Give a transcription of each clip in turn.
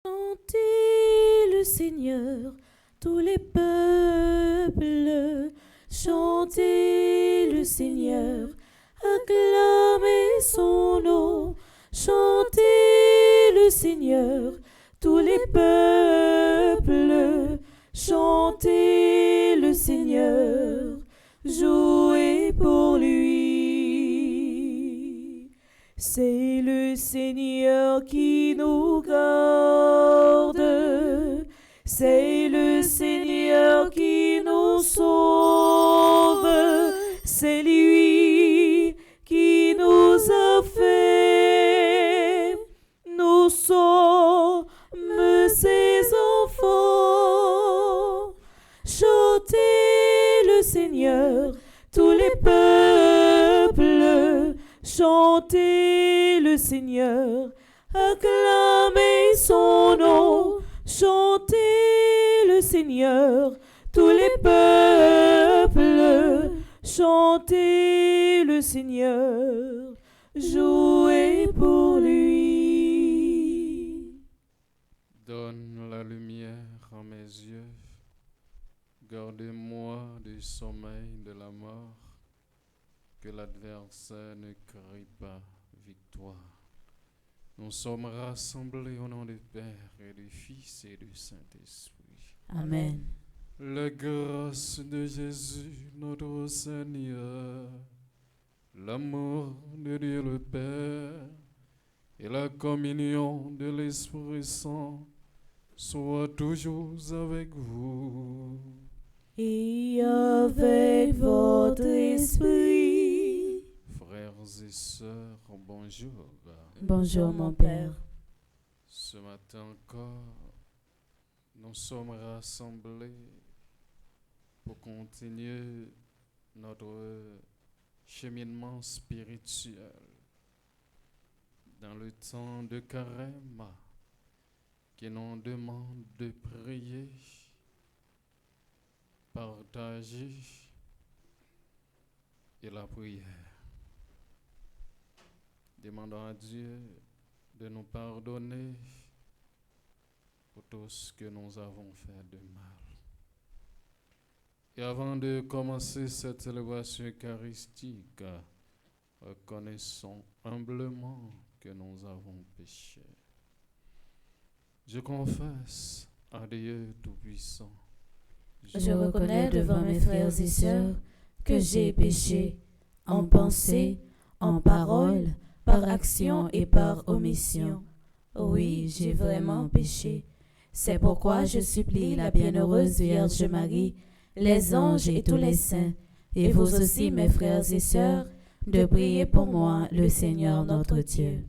Chantez le Seigneur, tous les peuples, chantez le Seigneur, acclamez son nom, chantez le Seigneur, tous les peuples, chantez le Seigneur, jouez pour lui. C'est le Seigneur qui nous garde, c'est le Seigneur qui nous sauve, c'est lui qui nous a fait, nous sommes ses enfants. Chantez le Seigneur, tous les peuples, chantez le Seigneur, acclamez son nom, chantez le Seigneur, tous les peuples, chantez le Seigneur, jouez pour lui. Donne la lumière à mes yeux, gardez-moi du sommeil de la mort, que l'adversaire ne crie pas victoire. Nous sommes rassemblés au nom du Père et du Fils et du Saint-Esprit. Amen. La grâce de Jésus, notre Seigneur, l'amour de Dieu le Père et la communion de l'Esprit Saint soient toujours avec vous. Et avec votre esprit. Frères et sœurs, bonjour. Bonjour mon Père. Ce matin encore, nous sommes rassemblés pour continuer notre cheminement spirituel dans le temps de carême qui nous demande de prier partager et la prière. Demandons à Dieu de nous pardonner pour tout ce que nous avons fait de mal. Et avant de commencer cette célébration eucharistique, reconnaissons humblement que nous avons péché. Je confesse à Dieu Tout-Puissant. Je reconnais devant mes frères et sœurs que j'ai péché en pensée, en parole, par action et par omission. Oui, j'ai vraiment péché. C'est pourquoi je supplie la bienheureuse Vierge Marie, les anges et tous les saints, et vous aussi, mes frères et sœurs, de prier pour moi, le Seigneur notre Dieu.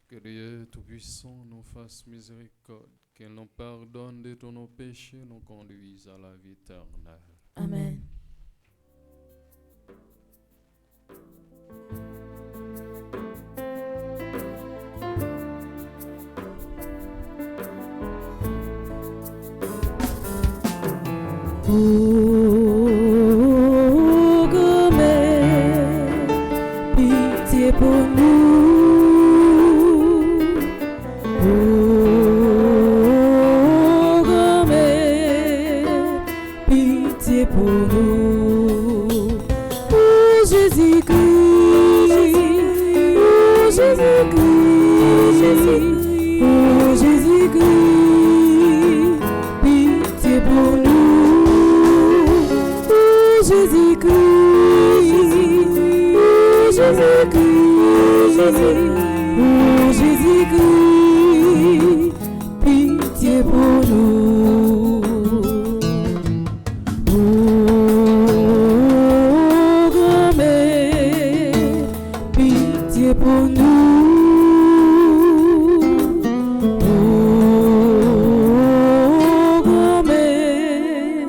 Que Dieu Tout-Puissant nous fasse miséricorde, qu'il nous pardonne de tous nos péchés, nous conduise à la vie éternelle. Amen. Ô grand-mère, pitié pour nous. Ô grand-mère, pitié pour nous. Ô Jésus-Christ, ô Jésus-Christ, ô Jésus-Christ, pitié pour nous. Jésus-Christ, Jésus-Christ, pitié pour nous. Ô grand-mère, pitié pour nous. Ô grand-mère,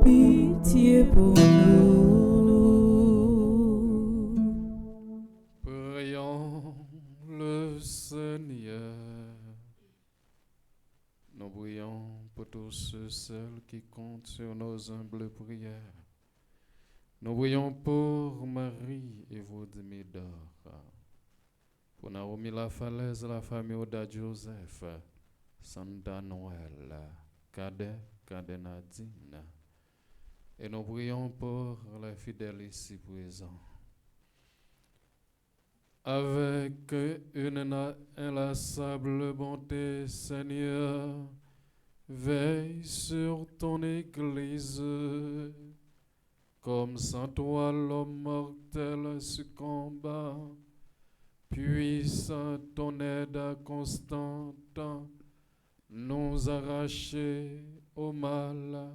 pitié pour nous. Prions le Seigneur. Nous prions pour tous ceux, celles qui comptent sur nos humbles prières. Nous prions pour Marie et Vaudimidor, pour Naomi La Falaise, la famille Oda Joseph, Santa Noël, Cadet Nadine. Et nous prions pour les fidèles ici présents. Avec une inlassable bonté, Seigneur, veille sur ton Église. Comme sans toi l'homme mortel succomba, puisse ton aide constante nous arracher au mal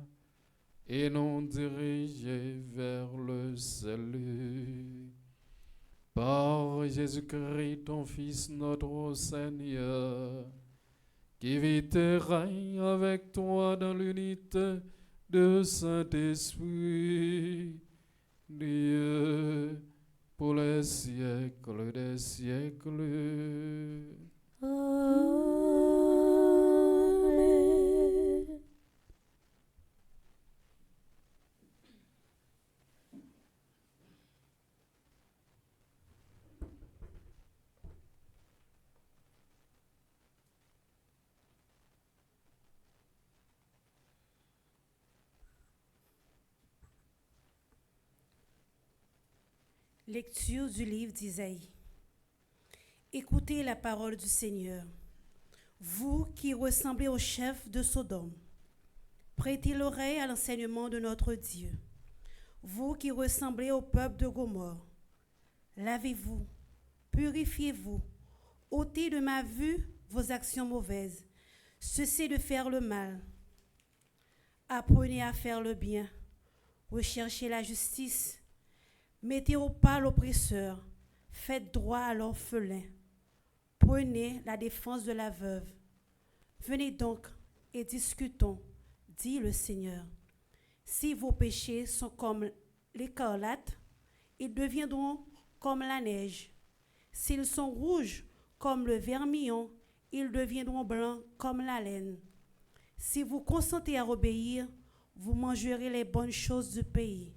et nous diriger vers le salut. Par Jésus-Christ, ton Fils, notre Seigneur, qui vit et règne avec toi dans l'unité de Saint-Esprit, Dieu, pour les siècles des siècles. Amen. Lecture du livre d'Isaïe. Écoutez la parole du Seigneur, vous qui ressemblez au chef de Sodome. Prêtez l'oreille à l'enseignement de notre Dieu, vous qui ressemblez au peuple de Gomorrhe. Lavez-vous, purifiez-vous, ôtez de ma vue vos actions mauvaises, cessez de faire le mal. Apprenez à faire le bien, recherchez la justice, mettez au pas l'oppresseur, faites droit à l'orphelin, prenez la défense de la veuve. Venez donc et discutons, dit le Seigneur. Si vos péchés sont comme l'écarlate, ils deviendront comme la neige. S'ils sont rouges comme le vermillon, ils deviendront blancs comme la laine. Si vous consentez à obéir, vous mangerez les bonnes choses du pays.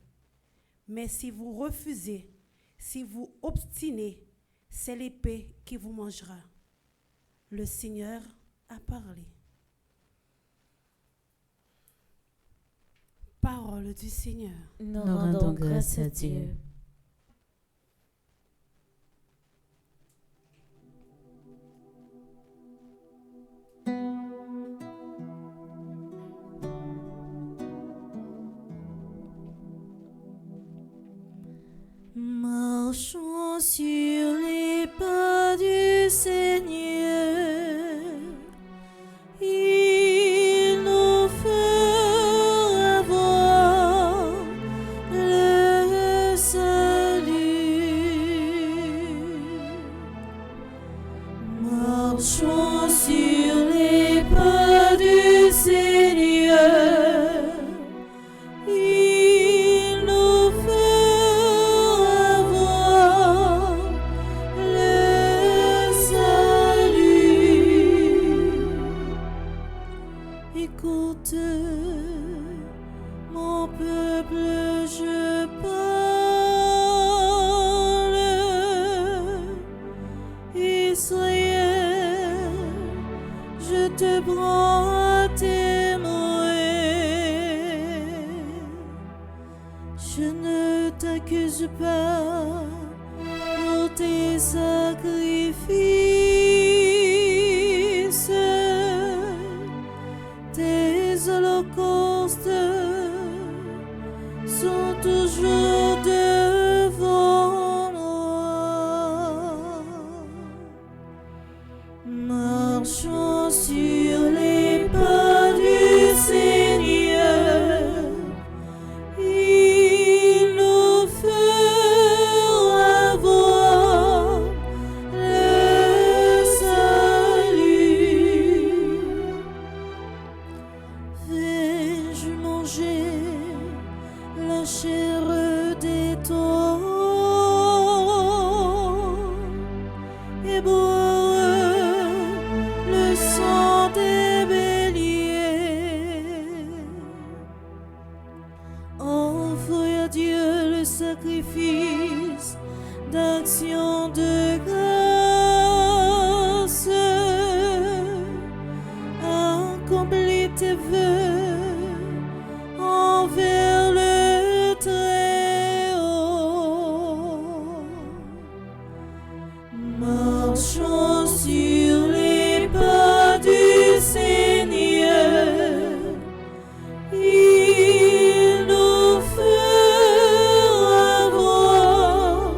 Mais si vous refusez, si vous obstinez, c'est l'épée qui vous mangera. Le Seigneur a parlé. Parole du Seigneur. Nous rendons grâce à Dieu. Marchons sur les pas du Seigneur. Il nous fera voir le salut. Marchons sur les pas du Seigneur. Il nous fera voir le salut. Écoute, mon peuple, je parle. Israël, je te prends à témoin. Je ne t'accuse pas pour tes sacrifices. Tes holocaustes sont toujours devant moi. Marchons sur les pas du Seigneur. Il nous fera voir le salut. Vais-je manger la chair des taureaux et boire le sang des béliers? Offre à Dieu le sacrifice d'action de grâce. Accomplis tes vœux envers le Très-Haut. Marchons sur les pas du Seigneur. Il nous fera voir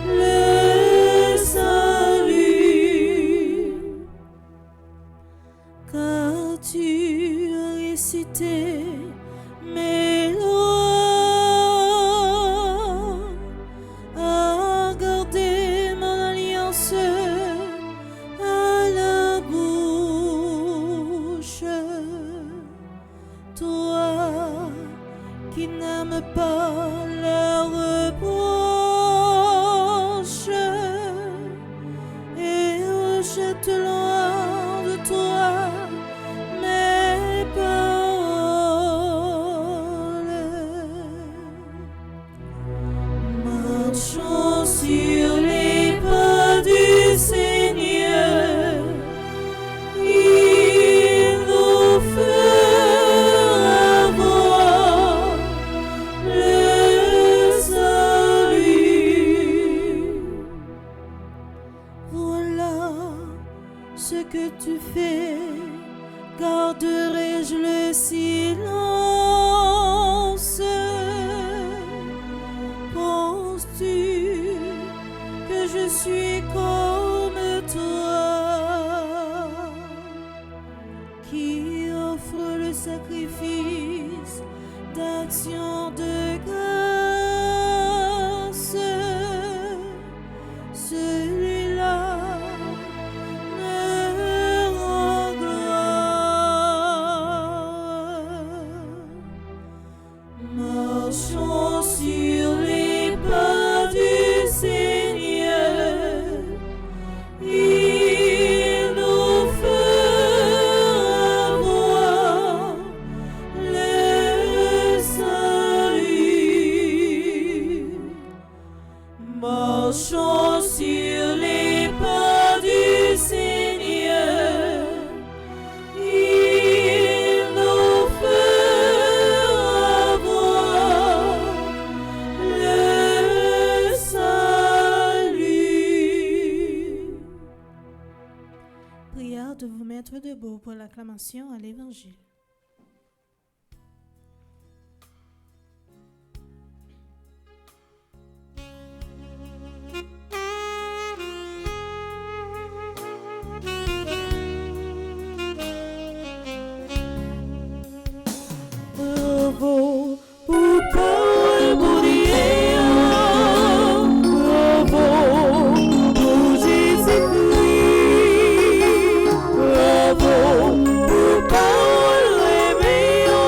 le salut. Car tu as récité mes lois, as gardé mon alliance à la bouche. Toi qui n'aimes pas la reproche et rejette loin de toi mes paroles. Marchons sur les pas du Seigneur. Il nous fera voir le salut. Voilà ce que tu fais, garderai-je le silence? Penses-tu que je suis comme toi, qui offre le sacrifice d'action de grâce? Celui-là me rend gloire. Marchons sur les pas du Seigneur. Il nous fera voir le Acclamation à l'Évangile. Bravo pour Paul Bourdieu, bravo pour Jésus-Christ, bravo pour Paul Réveillon,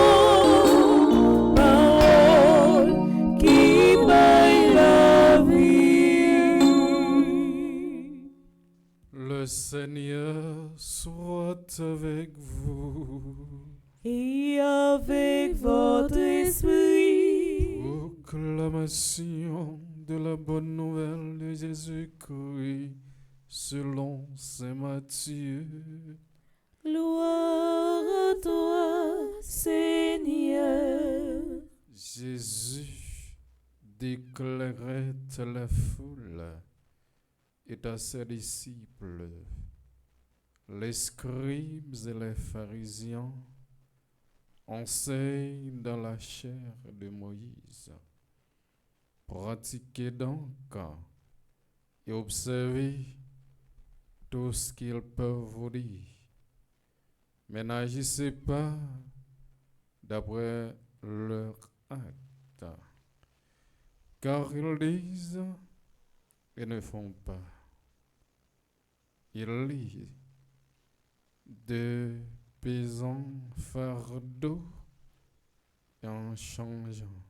parole qui paye la vie. Le Seigneur soit avec vous. Et avec votre esprit, Proclamation de la bonne nouvelle de Jésus-Christ selon saint Matthieu. gloire à toi, Seigneur. Jésus déclarait à la foule et à ses disciples: les scribes et les pharisiens enseignent dans la chair de Moïse. Pratiquez donc et observez tout ce qu'ils peuvent vous dire. Mais n'agissez pas d'après leur acte, car ils disent et ne font pas. Ils lisent de pesants fardeaux et en changeant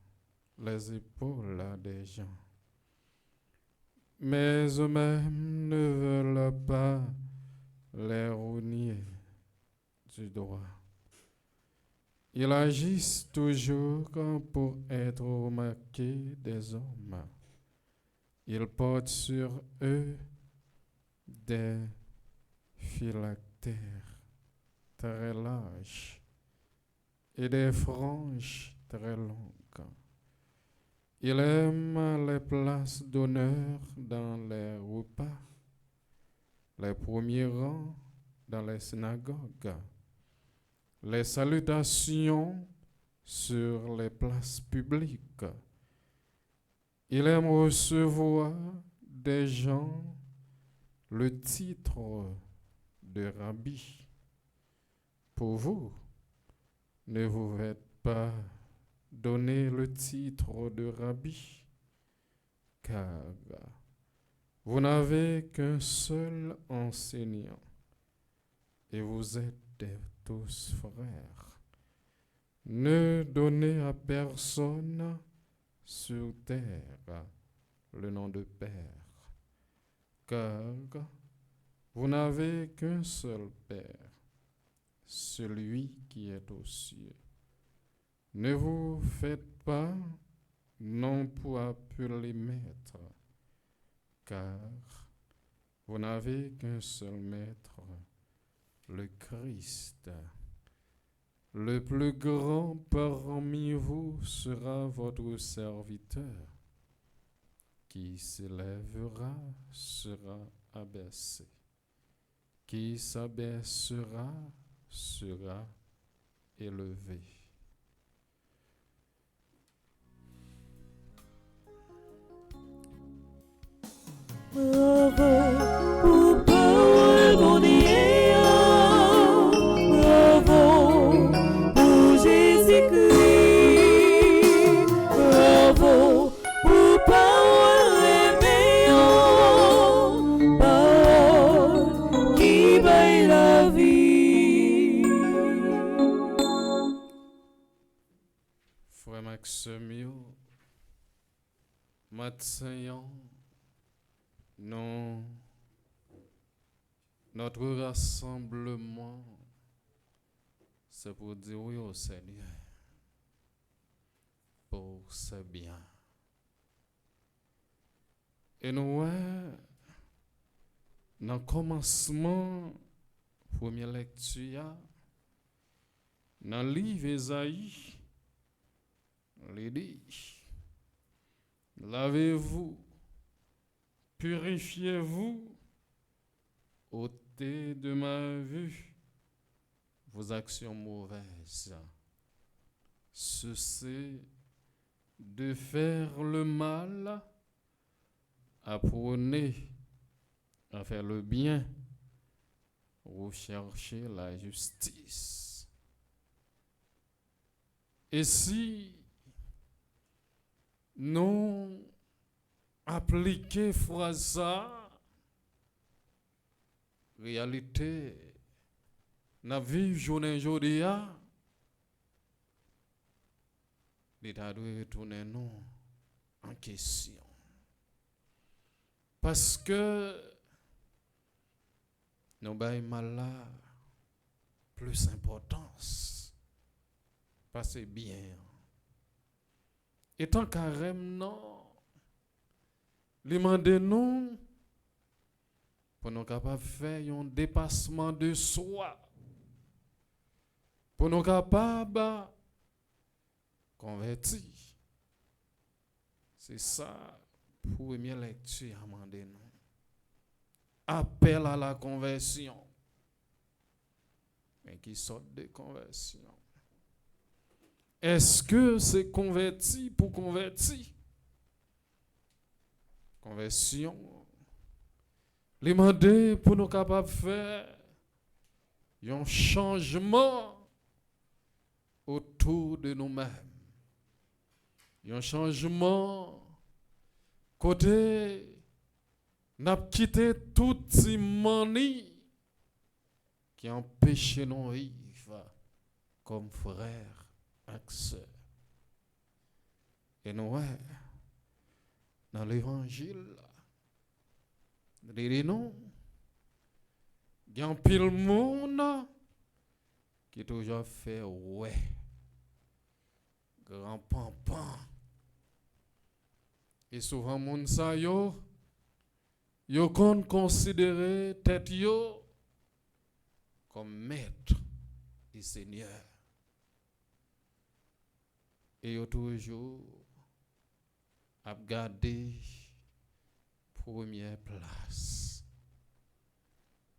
les épaules des gens. Mais eux-mêmes ne veulent pas les rogner du doigt. Ils agissent toujours pour être remarqués des hommes. Ils portent sur eux des phylactères très larges et des franges très longues. Il aime les places d'honneur dans les repas, les premiers rangs dans les synagogues, les salutations sur les places publiques. Il aime recevoir des gens le titre de rabbi. Pour vous, ne vous faites pas donner le titre de rabbi, car vous n'avez qu'un seul enseignant et vous êtes tous frères. Ne donnez à personne sur terre le nom de Père, car vous n'avez qu'un seul Père, celui qui est aux cieux. Ne vous faites pas non pour appeler maître, car vous n'avez qu'un seul maître, le Christ. Le plus grand parmi vous sera votre serviteur. Qui s'élèvera sera abaissé. Qui s'abaissera sera élevé. Bravo pour Paul Bourdieu, bravo pour Jésus-Christ, bravo pour Paul Réveillon, parole qui paye la vie. Frère Maximio, Mathieu, non, notre rassemblement, c'est pour dire oui au Seigneur, pour ses biens. Et nous, dans le commencement, première lecture, dans le livre Ésaïe, il dit: lavez-vous, purifiez-vous, ôtez de ma vue vos actions mauvaises. Cessez de faire le mal, apprenez à faire le bien, recherchez la justice. Et si nous appliquons phrase ça, réalité, na vie journée aujourd'hui, l'État doit retourner nous en question. Parce que nous avons mal là plus importance. Parce que bien. Et tant carême, non, demandez-nous pour nous capables de faire un dépassement de soi. Pour nous capables de convertir. C'est ça, première lecture, demandez-nous. Appel à la conversion. Mais qui sort de conversion? Est-ce que c'est converti pour convertir? Conversion. Demander pour nous capables de faire un changement autour de nous-mêmes. Un changement côté n'a quitté toute manie qui empêche nous vivre comme frères et sœurs. Et nous, dans l'évangile, nous, il y a un pile monde qui toujours fait grand pampan. Et souvent, moun sa yo kon considéré tête yo comme maître et seigneur. Et yo toujours a gardé première place.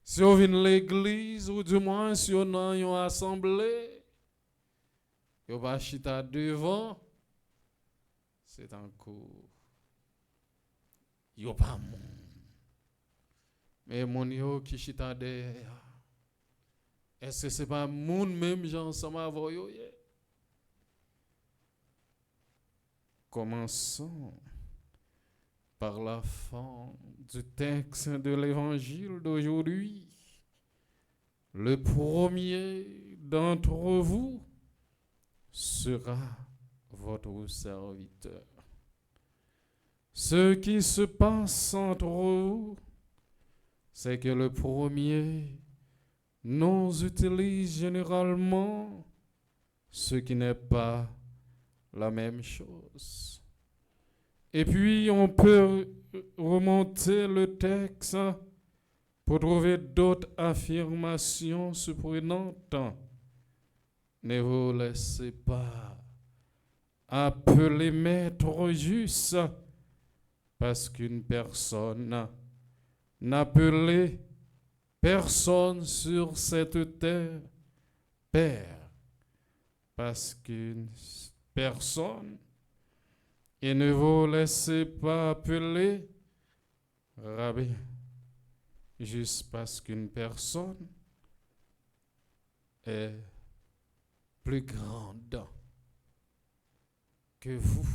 Si on vient l'église, ou du moins si on a une assemblée, yo va chita devant, c'est un coup. Yo pas moun. Mais mon yo qui chita derrière. Est-ce que c'est pas moun même gens ensemble avec yo? Commençons par la fin du texte de l'évangile d'aujourd'hui. Le premier d'entre vous sera votre serviteur. Ce qui se passe entre vous, c'est que le premier nous utilise généralement ce qui n'est pas la même chose. Et puis on peut remonter le texte pour trouver d'autres affirmations surprenantes. Ne vous laissez pas appeler maître juste parce qu'une personne n'appelait personne sur cette terre père, parce qu'une personne, et ne vous laissez pas appeler rabbi juste parce qu'une personne est plus grande que vous.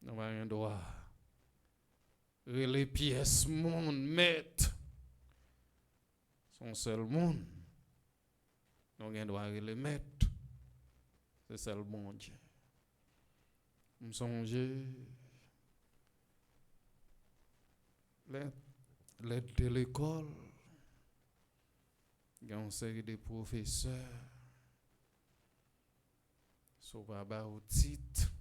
Nous avons un droit. Les pièces monde mettent son seul monde. Nous avons un droit les mettre. C'est seul bon Dieu. Nous songez de l'école. Il y a une série de professeurs. Sauf à au titre.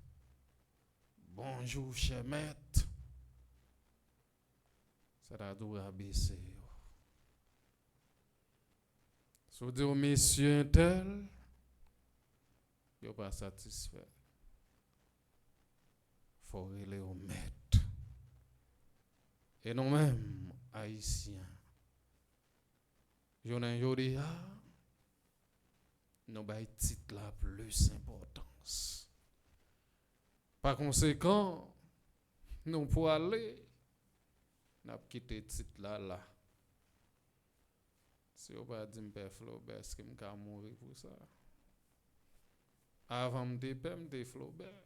Bonjour, cher maître. Ça a dû abaisser. Si vous dites, messieurs, tel, ils ne sont pas satisfaits. Il faut aller au maître. Et nous-mêmes, haïtiens, Journée aujourd'hui, nous avons titre la plus importance. Par conséquent, nous pour aller, nous avons quitté le titre là. Si vous ne dites pas Flaubert, est-ce que je vais mourir pour ça? Avant de me dire Flaubert.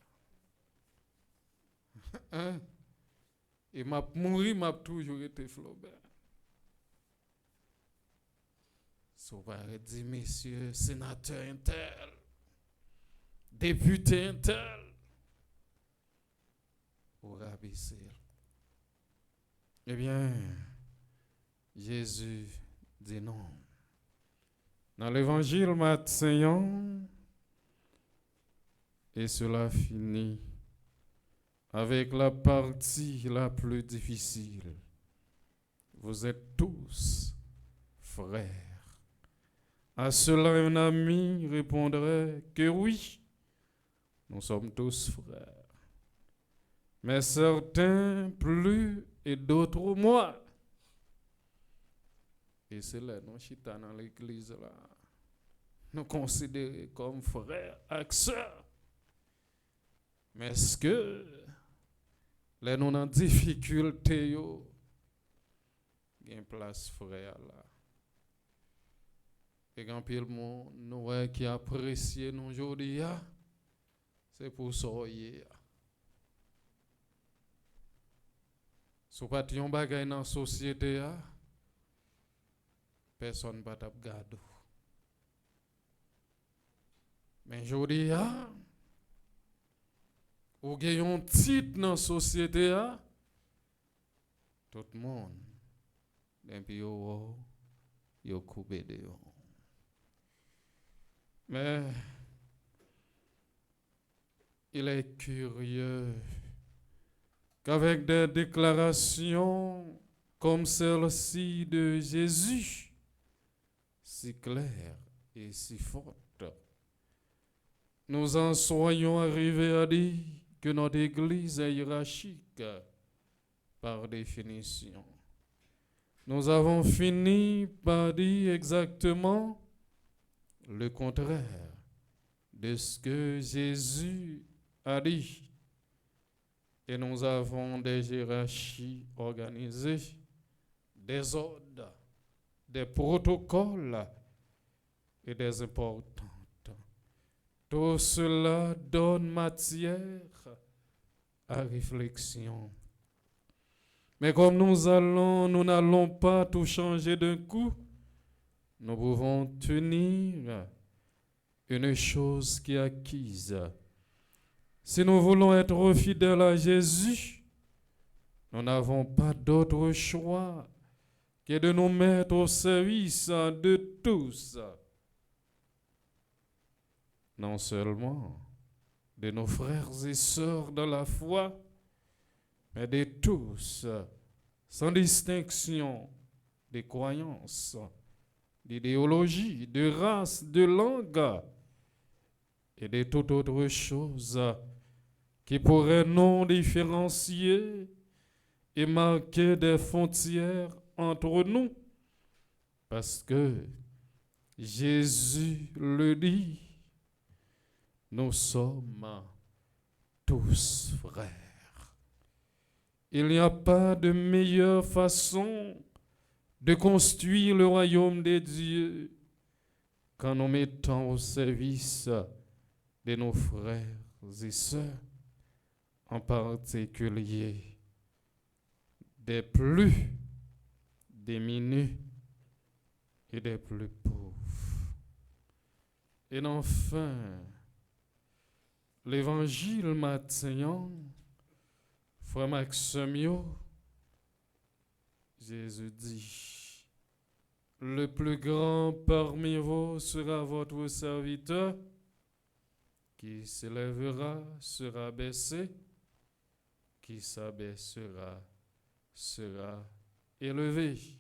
Et m'a mouru, m'a toujours été Flaubert. Si vous ne dites, messieurs, sénateur intel, député intel, ou rabaisser. Eh bien, Jésus dit non. Dans l'évangile Matthieu, et cela finit avec la partie la plus difficile. Vous êtes tous frères. À cela, un ami répondrait que oui, nous sommes tous frères. Mais certains plus et d'autres moins. Et c'est là, nous chita dans l'église là. Nous considérons comme frères et sœurs. Mais est-ce que les nous en difficulté yo gain place frère là. Et quand pile monde nous qui apprécier nous aujourd'hui c'est pour soyer. Si pas yon bagay dans société personne pas t'a garder. Mais aujourd'hui ou gen un titre dans la société, tout le monde, depuis yo coupé de yo. Mais il est curieux qu'avec des déclarations comme celle-ci de Jésus, si claires et si fortes, nous en soyons arrivés à dire que notre Église est hiérarchique par définition. Nous avons fini par dire exactement le contraire de ce que Jésus a dit. Et nous avons des hiérarchies organisées, des ordres, des protocoles et des importances. Tout cela donne matière à réflexion. Mais comme nous n'allons pas tout changer d'un coup, nous pouvons tenir une chose qui est acquise. Si nous voulons être fidèles à Jésus, nous n'avons pas d'autre choix que de nous mettre au service de tous. Non seulement de nos frères et sœurs dans la foi, mais de tous, sans distinction de croyances, d'idéologie, de race, de langue et de toute autre chose qui pourrait nous différencier et marquer des frontières entre nous. Parce que Jésus le dit, nous sommes tous frères. Il n'y a pas de meilleure façon de construire le royaume de Dieu qu'en nous mettant au service de nos frères et sœurs, en particulier des plus démunis et des plus pauvres. Et enfin, l'évangile Matthieu, frère Maximio, Jésus dit, le plus grand parmi vous sera votre serviteur, qui s'élèvera sera baissé, qui s'abaissera sera élevé.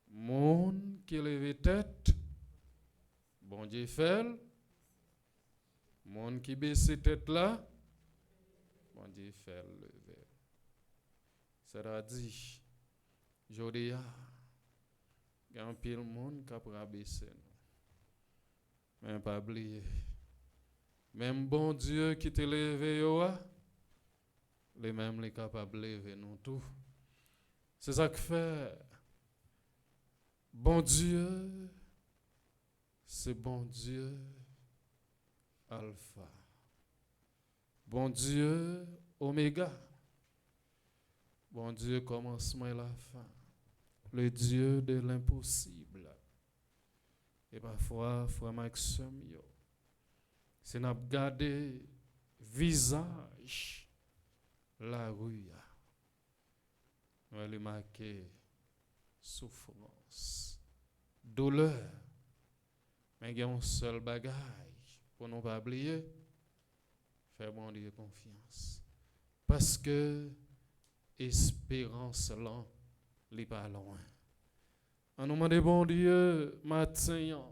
Monde qui lève tête, bon Dieu fait. Monde qui baisse tête là, bon Dieu fait lever. C'est-à-dire, Jodia, Il y a un pile monde qui a rabaissé nous. Mais pas oublier. Même bon Dieu qui t'a levé, les mêmes les capables de lever nous tous. C'est ça que fait. Bon Dieu, c'est bon Dieu, Alpha. Bon Dieu, Oméga. Bon Dieu, commencement et la fin. Le Dieu de l'impossible. Et parfois, frère Maxime, c'est n'a garder visage la rue. On va lui marquer souffrance, douleur. Mais il y a un seul bagage pour ne pas oublier. Faire bon Dieu confiance. Parce que espérance là, n'est pas loin. En nous demande bon Dieu matin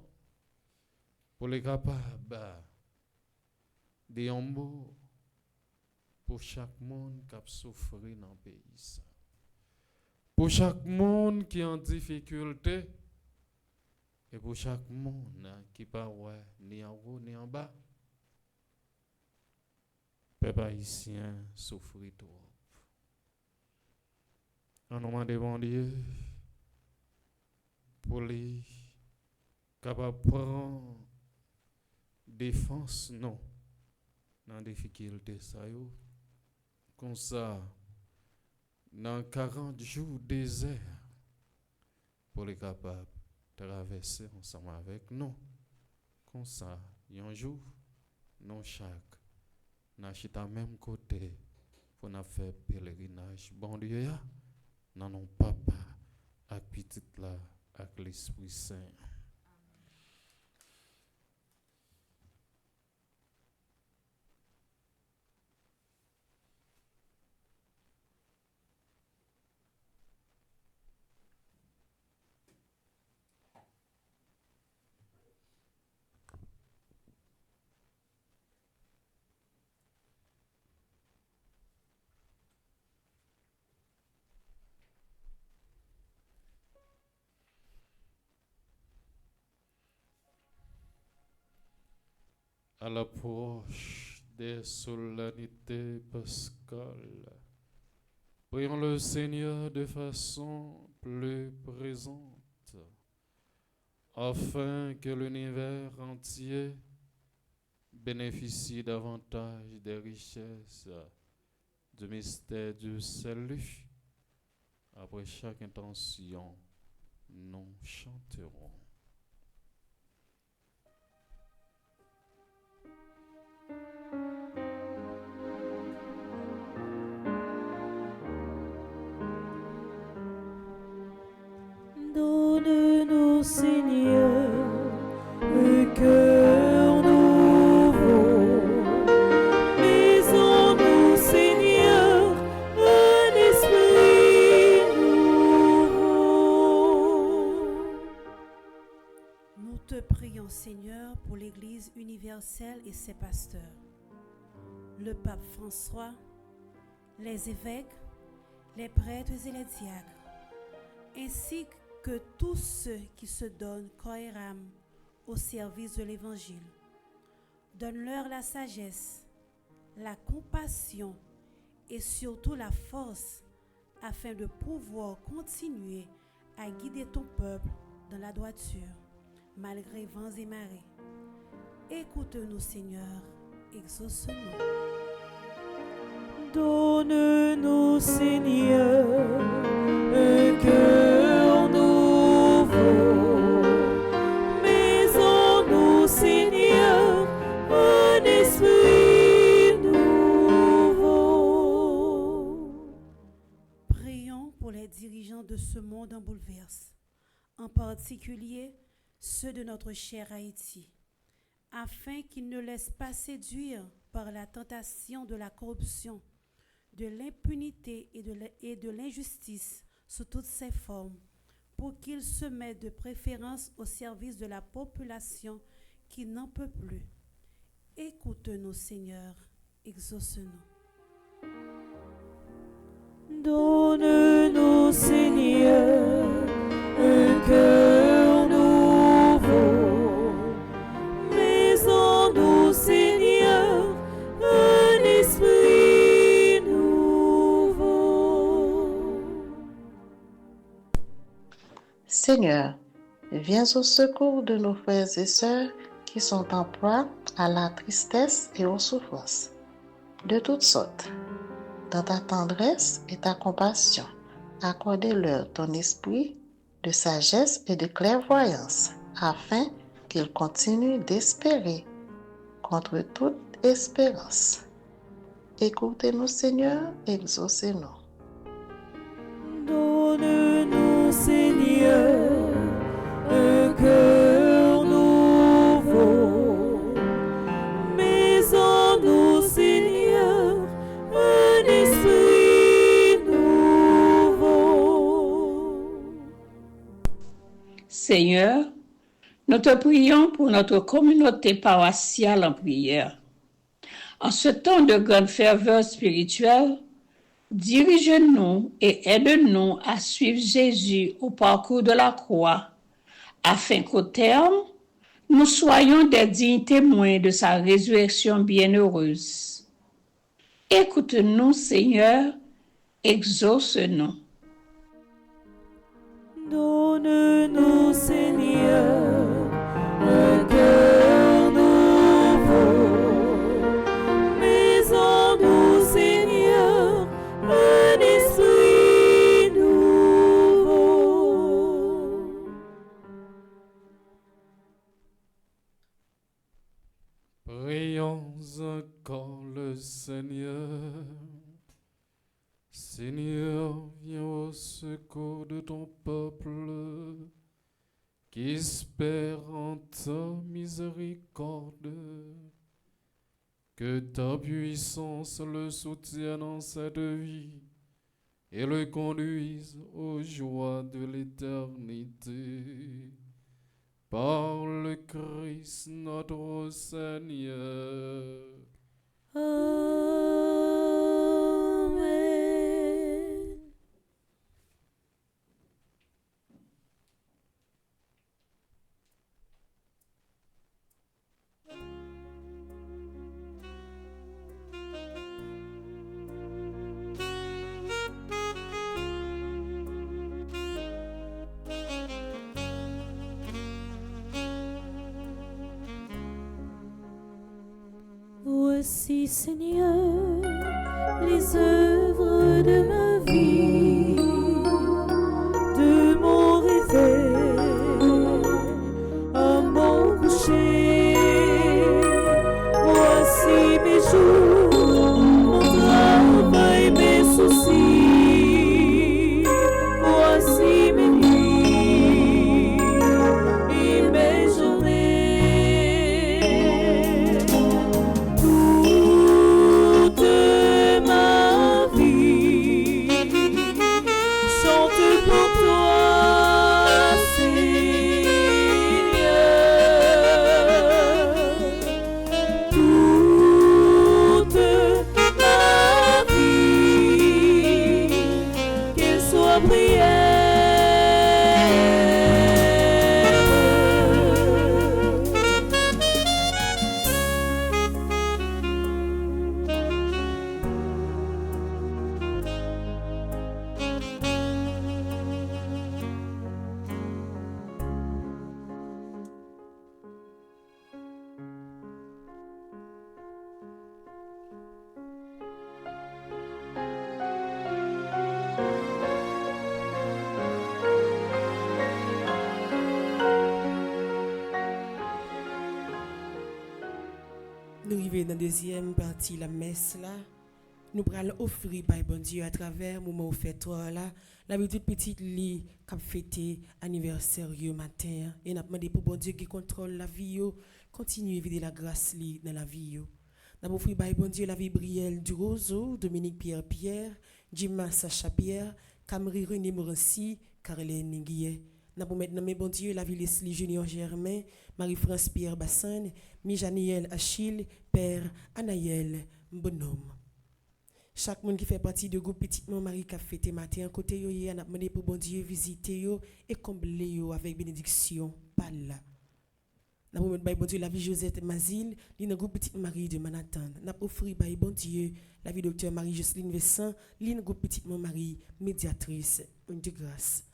pour les capables de un mot pour chaque monde qui a souffert dans le pays. Pour chaque monde qui est en difficulté et pour chaque monde qui pas ni en haut ni en bas. Peuple haïtien souffre trop. En nous demande bon Dieu pour les capables de prendre défense non dans difficulté ça yo comme ça dans 40 jours désert pour les capables de traverser ensemble avec nous comme ça un jour non chaque n'a chita même côté pour nous faire pèlerinage bon Dieu ya non papa avec petite là avec l'Esprit Saint. À l'approche des solennités pascales, prions le Seigneur de façon plus présente, afin que l'univers entier bénéficie davantage des richesses du mystère du salut. Après chaque intention, nous chanterons. Donne-nous, Seigneur, un cœur nouveau. Mets en nous, Seigneur, un esprit nouveau. Nous te prions, Seigneur, pour l'Église universelle et ses pasteurs, le pape François, les évêques, les prêtres et les diacres, ainsi que tous ceux qui se donnent corps et âme au service de l'Évangile. Donne-leur la sagesse, la compassion et surtout la force afin de pouvoir continuer à guider ton peuple dans la droiture, malgré vents et marées. Écoute-nous, Seigneur, exauce-nous. Donne-nous, Seigneur, un cœur nouveau. Mets en nous, Seigneur, un esprit nouveau. Prions pour les dirigeants de ce monde en bouleverse, en particulier ceux de notre cher Haïti, afin qu'ils ne laissent pas séduire par la tentation de la corruption, de l'impunité et de l'injustice sous toutes ses formes, pour qu'ils se mettent de préférence au service de la population qui n'en peut plus. Écoute-nous, Seigneur, exauce-nous. Donne-nous, Seigneur, un cœur Seigneur, viens au secours de nos frères et sœurs qui sont en proie à la tristesse et aux souffrances de toutes sortes. Dans ta tendresse et ta compassion, accorde-leur ton esprit de sagesse et de clairvoyance, afin qu'ils continuent d'espérer contre toute espérance. Écoutez-nous, Seigneur, exaucez-nous. Donne-nous, Seigneur, un cœur nouveau. Mets en nous, Seigneur, un esprit nouveau. Seigneur, nous te prions pour notre communauté paroissiale en prière. En ce temps de grande ferveur spirituelle, dirige-nous et aide-nous à suivre Jésus au parcours de la croix, afin qu'au terme, nous soyons des dignes témoins de sa résurrection bienheureuse. Écoute-nous, Seigneur, exauce-nous. Donne-nous, Seigneur, un cœur nouveau. Mets en nous, Seigneur, un esprit nouveau. Prions encore le Seigneur. Seigneur, viens au secours de ton peuple qui espère en ta miséricorde. Que ta puissance le soutienne en cette vie et le conduise aux joies de l'éternité. Par le Christ notre Seigneur. Amen. Voici, Seigneur, les œuvres de ma vie, de mon réveil à mon coucher. Voici mes jours, mon travail, mes soucis. Voici mes nuits et mes journées. Toute ma vie chante pour toi, Seigneur. Toute ma vie, qu'elle soit prière. Nous arrivons dans la deuxième partie, la messe là. Nous allons offrir par bon Dieu à travers le moment où fait toi là. La petite lit qui a fêté anniversaire le matin. Et nous demandé pour bon Dieu qui contrôle la vie, continue à vider la grâce li dans la vie. Nous avons offert par bon Dieu la vie Brielle du Roseau, Dominique Pierre, Jima Sacha Pierre, Camry René Morancy, Caroline Guillet. Nous avons maintenant bon Dieu la vie Leslie Junior Germain, Marie-France Pierre Bassan, Mijaniel Achille, Père Anaël Bonhomme. Chaque monde qui fait partie du groupe Petit Marie qui a fêté matin, côté yo, y a demandé pour bon Dieu visiter yo et combler yo avec bénédiction par là. N'a pas bon Dieu la vie Josette Mazil, li dans groupe Petite Marie de Manhattan. N'a offert par bon Dieu la vie docteur Marie Jocelyne Vincent, li dans groupe Petite Marie médiatrice de grâce.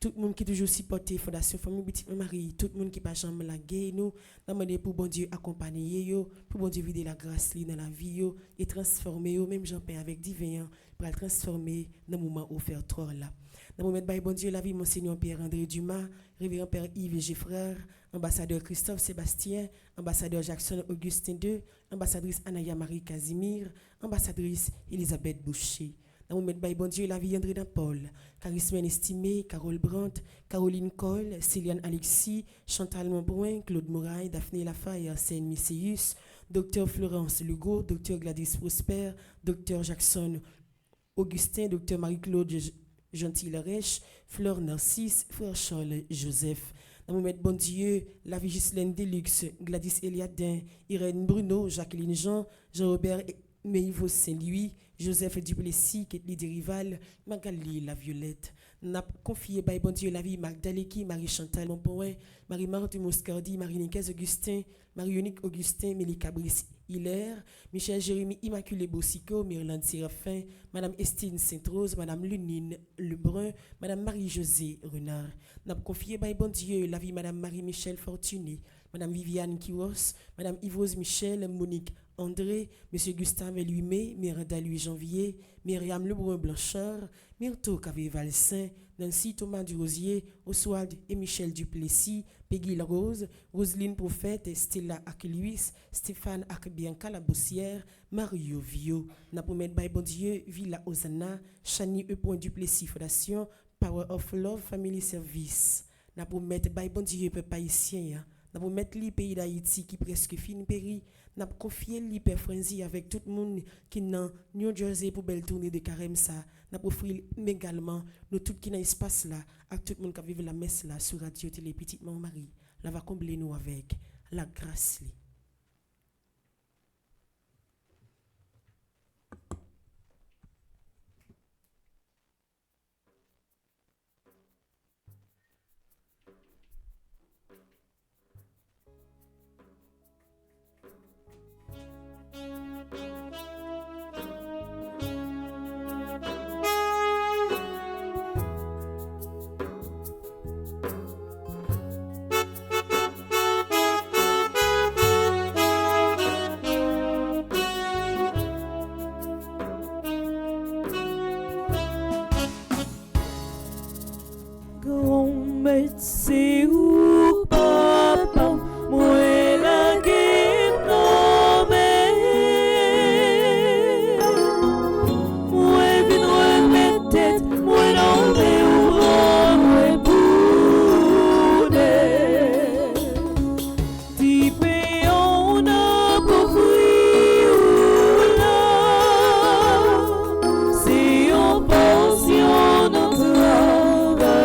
tout le monde qui toujours supporté Fondation Famille Petite Marie, tout le monde qui pas jamais la guerre nous, demander pour bon Dieu accompagner yo, pour bon Dieu vider la grâce li dans la vie yo et transformer yo même Jean Père avec divin pour le transformer dans le moment offert trop là. Dans le moment de bon Dieu la vie Monseigneur Pierre-André Dumas, révérend Père Yves G. Frère, ambassadeur Christophe Sébastien, ambassadeur Jackson Augustin II, ambassadrice Anaya Marie Casimir, ambassadrice Elisabeth Boucher. Dans le moment de bon Dieu la vie André Paul, Charismène Estimé, Carole Brandt, Caroline Cole, Céliane Alexis, Chantal Montbrouin, Claude Mouraille, Daphné Lafaye, Arsène Misséus, Dr Florence Lugo, Dr Gladys Prosper, Dr Jackson Augustin, Dr Marie-Claude Gentil-Larèche, Fleur Narcisse, Frère Charles Joseph. Dans le moment de bon Dieu, la vie Ghislaine Deluxe, Gladys Eliadin, Irène Bruno, Jacqueline Jean, Jean-Robert Meïvo Saint-Louis, Joseph Duplessis, Ketli Rival, Magali La Violette. N'a confié by bon Dieu la vie Magdaleki, Marie-Chantal Montpoint, Marie-Marthe Moscardi, Marie-Nicaise Augustin, Marie-Unique Augustin, Mélika Brice Hilaire, Michel Jérémy Immaculé Bossico, Myrlande Séraphin, Madame Estine Sainte-Rose, Madame Lunine Lebrun, Madame Marie-Josée Renard. N'a confié by bon Dieu la vie Madame Marie-Michel Fortuné, Madame Viviane Kiros, Madame Yvose Michel, Monique André, Monsieur Gustave Louis-May, Miranda Louis Janvier, Myriam Lebrun Blanchard, Myrto Cavé Valsin, Nancy Thomas Durosier, Oswald et Michel Duplessis, Peggy Larose, Roselyne Prophète, Stella Akluis, Stéphane Akbianca La Bossière, Mario Vio, Napomet by bon Dieu, Villa Osana, Chani E. Duplessis Fondation, Power of Love Family Service. Napomet by bon Dieu, peuple haïtien, Napomet li pays d'Haïti qui presque fin péri. N'a confié l'hyperfrenzy avec tout le monde qui dans New Jersey pour belle tournée de carême ça n'a offert également nous tout qui dans espace là avec tout le monde qui vive la messe là sur radio télé Petite Marie là va combler nous avec la grâce li. C'est où papa, moi la guerre moi vine remettre tête, moi non mais moi boude. Type on a pour là, c'est en portion notre travail.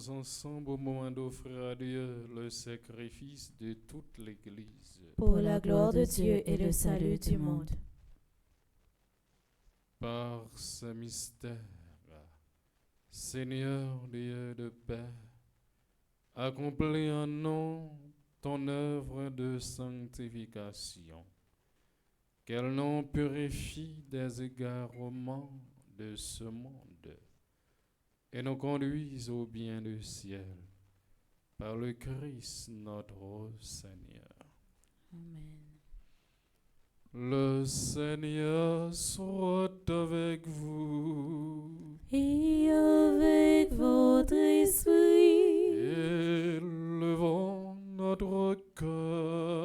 Ensemble au moment d'offrir à Dieu le sacrifice de toute l'Église. Pour la gloire de Dieu et le salut du monde. Par ce mystère, Seigneur Dieu de paix, accomplis en nous ton œuvre de sanctification, qu'elle nous purifie des égarements de ce monde et nous conduise au bien du ciel, par le Christ notre Seigneur. Amen. Le Seigneur soit avec vous. Et avec votre esprit. Élevons notre cœur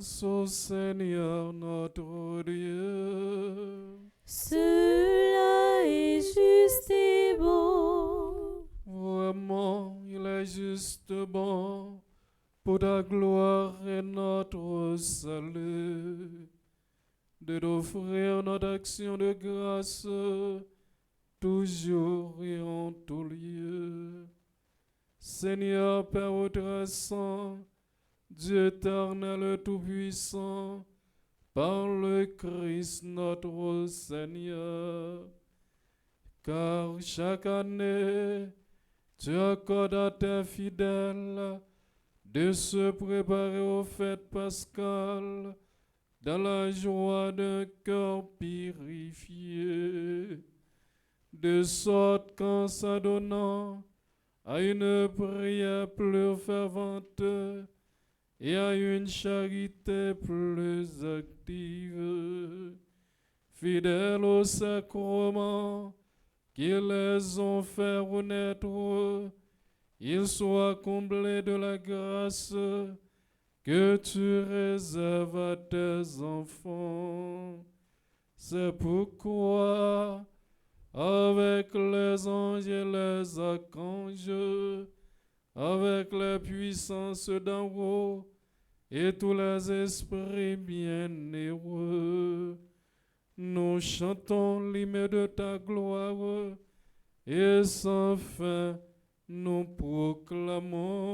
grâce au Seigneur notre Dieu. Cela est juste et beau. Vraiment, il est juste bon pour ta gloire et notre salut de t'offrir notre action de grâce toujours et en tout lieu. Seigneur Père très saint, Dieu éternel tout-puissant, par le Christ notre Seigneur, car chaque année tu accordes à tes fidèles de se préparer aux fêtes pascales dans la joie d'un cœur purifié, de sorte qu'en s'adonnant à une prière plus fervente et à une charité plus active, fidèles au sacrement qui les ont fait renaître, ils soient comblés de la grâce que tu réserves à tes enfants. C'est pourquoi, avec les anges et les archanges, avec les puissances d'en haut et tous les esprits bienheureux, nous chantons l'hymne de ta gloire et sans fin nous proclamons.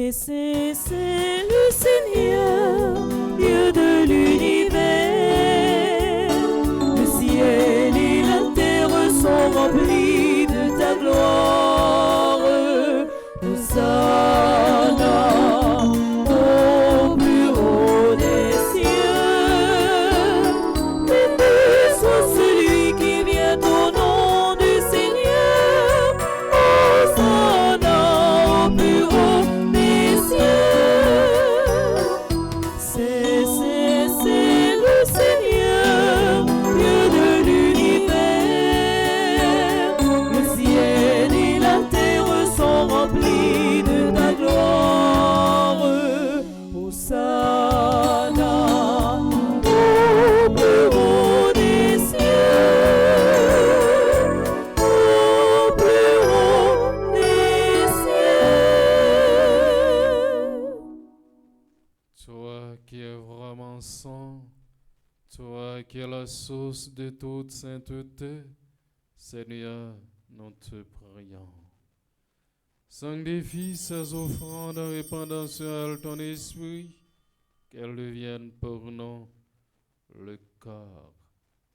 C'est le Seigneur, Dieu de l'univers. Le ciel et la terre sont remplis de ta gloire. Hosanna au plus haut des cieux. Béni soit celui qui vient au nom du Seigneur. Hosanna au plus haut des cieux. C'est le Seigneur, Dieu de l'univers. Le ciel et la terre sont remplis de ta gloire. Hosanna au plus haut des cieux. Au plus haut des cieux. Toi qui es vraiment saint, toi qui es la source de toute sainteté, Seigneur, nous te prions. Sanctifie ces offrandes en répandant sur elles ton esprit, qu'elles deviennent pour nous le corps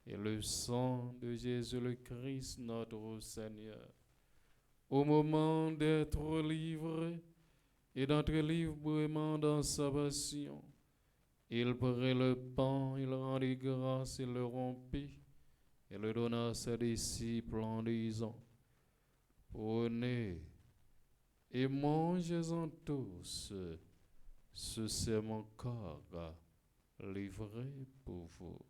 et le sang de Jésus le Christ, notre Seigneur. Au moment d'être livré et d'entrer librement dans sa passion, il prit le pain, il rendit grâce, il le rompit et le donna à ses disciples en disant: Prenez et mangez-en tous, ce c'est mon corps livré pour vous.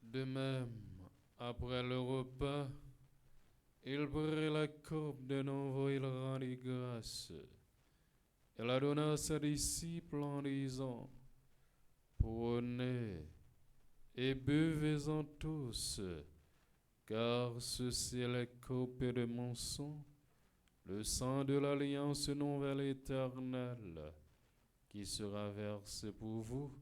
De même, après le repas, il prit la coupe de nouveau, il rendit grâce. Il la donna à ses disciples en disant: Prenez et buvez-en tous, car ceci est la coupe de mon sang, le sang de l'alliance nouvelle éternelle, qui sera versé pour vous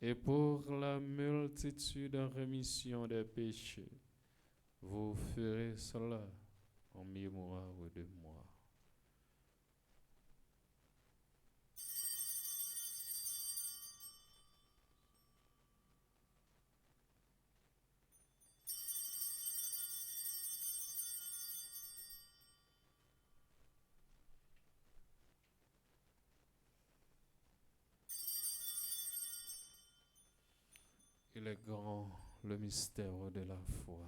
et pour la multitude en rémission des péchés. Vous ferez cela en mémoire de moi. Il est grand, le mystère de la foi.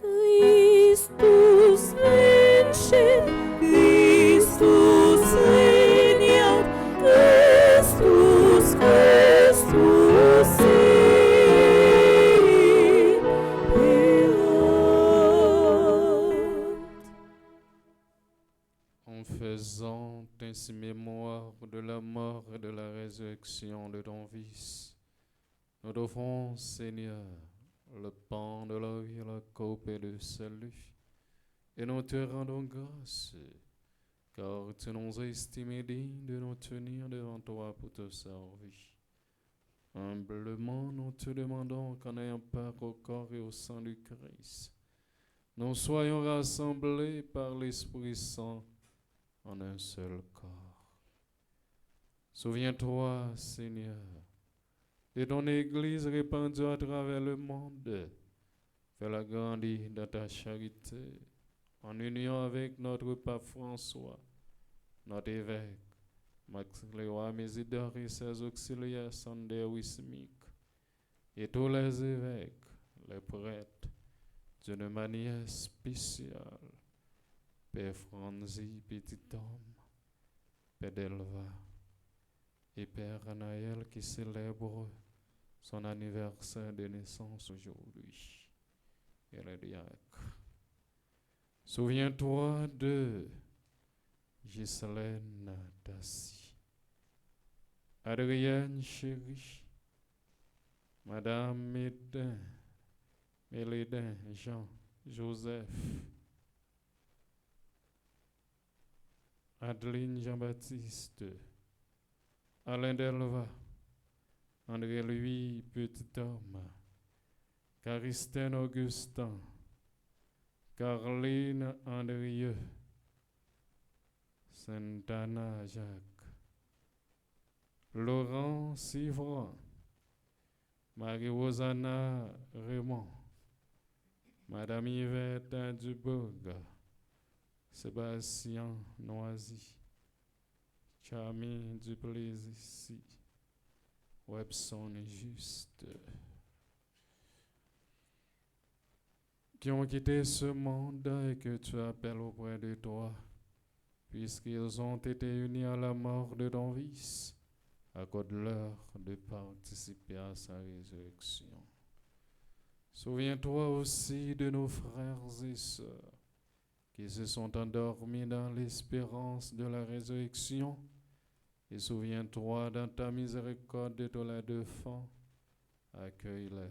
Christus vincit, Christus regnat, Christus, Christus En faisant ainsi mémoire de la mort et de la résurrection de ton Fils, nous t'offrons, Seigneur, le pain de la vie et la coupe de salut, et nous te rendons grâce, car tu nous as estimés dignes de nous tenir devant toi pour te servir. Humblement, nous te demandons qu'en ayant part au corps et au sang du Christ, nous soyons rassemblés par l'Esprit Saint en un seul corps. Souviens-toi, Seigneur, de ton Église répandue à travers le monde. Fais-la grandir dans ta charité, en union avec notre pape François, notre évêque, Max Léois Mésidor et ses auxiliaires Sander Wismik, et tous les évêques, les prêtres, d'une manière spéciale, Père Franzi Petit Homme, Père Delva et Père Anaël qui célèbre son anniversaire de naissance aujourd'hui. Et les diacres. Souviens-toi de Ghislaine Tassi, Adrienne Chéri, Madame Médin, Mélédin, Jean, Joseph, Adeline Jean-Baptiste, Alain Delva, André-Louis Petit Homme, Caristène Augustin, Caroline Andrieux, Santana Jacques, Laurent Sivron, Marie-Rosanna Raymond, Madame Yvette Dubourg, Sébastien Noisy, Charmy Duplessis, Webson Juste, qui ont quitté ce monde et que tu appelles auprès de toi, puisqu'ils ont été unis à la mort de ton Fils, accorde-leur de participer à sa résurrection. Souviens-toi aussi de nos frères et sœurs qui se sont endormis dans l'espérance de la résurrection, et souviens-toi dans ta miséricorde de tous les défunts, accueille-les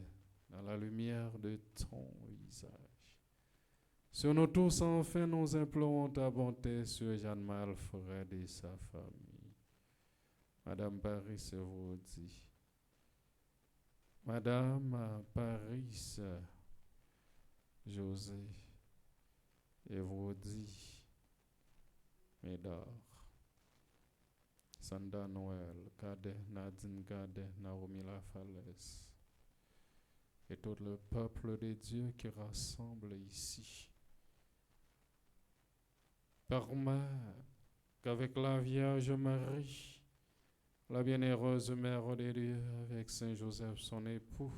dans la lumière de ton visage. Sur nous tous, enfin, nous implorons ta bonté sur Jeanne-Marie Alfred et sa famille. Madame Paris vous dit, Madame Paris José et vous dit, Médard, Sanda Noël, Cadet, Nadine Cadet, Naomi La Falaise, et tout le peuple de Dieu qui rassemble ici. Permets qu'avec la Vierge Marie, la bienheureuse Mère de Dieu, avec Saint Joseph son époux,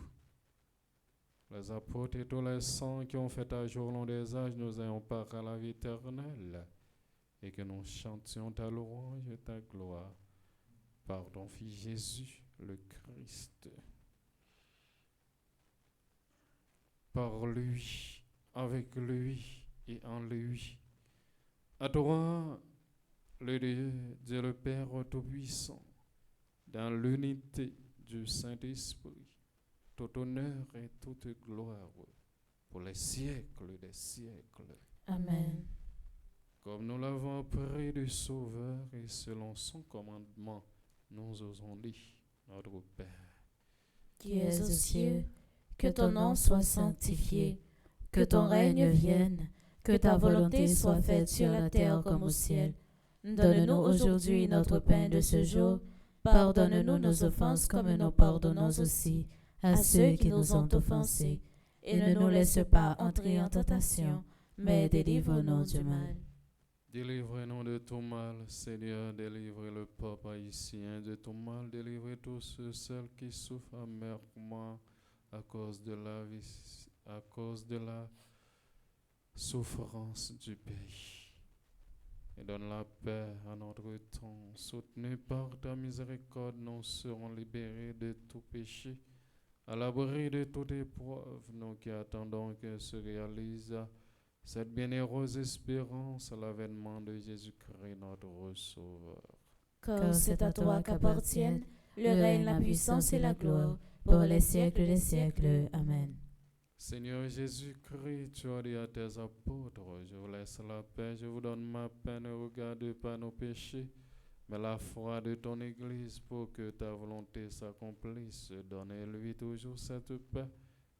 les apôtres et tous les saints qui ont fait à jour long des âges, nous ayons part à la vie éternelle, et que nous chantions ta louange et ta gloire par ton Fils Jésus, le Christ. Par lui, avec lui et en lui. À toi, le Dieu le Père Tout-Puissant, dans l'unité du Saint-Esprit, tout honneur et toute gloire pour les siècles des siècles. Amen. Comme nous l'avons appris du Sauveur et selon son commandement, nous osons dire, notre Père, qui es aux cieux, que ton nom soit sanctifié, que ton règne vienne, que ta volonté soit faite sur la terre comme au ciel. Donne-nous aujourd'hui notre pain de ce jour. Pardonne-nous nos offenses comme nous pardonnons aussi à ceux qui nous ont offensés. Et ne nous laisse pas entrer en tentation, mais délivre-nous du mal. Délivrez-nous de tout mal, Seigneur, délivrez le peuple haïtien de tout mal, délivrez tous ceux, celles qui souffrent amèrement à cause de la souffrance du pays. Et donne la paix à notre temps. Soutenus par ta miséricorde, nous serons libérés de tout péché, à l'abri de toute épreuve, nous qui attendons que se réalise cette bienheureuse espérance à l'avènement de Jésus-Christ, notre Sauveur. Car c'est à toi qu'appartiennent le règne, la puissance et la gloire, pour les siècles des siècles. Amen. Seigneur Jésus-Christ, tu as dit à tes apôtres, je vous laisse la paix, je vous donne ma paix, ne regarde pas nos péchés, mais la foi de ton Église pour que ta volonté s'accomplisse. Donne-lui toujours cette paix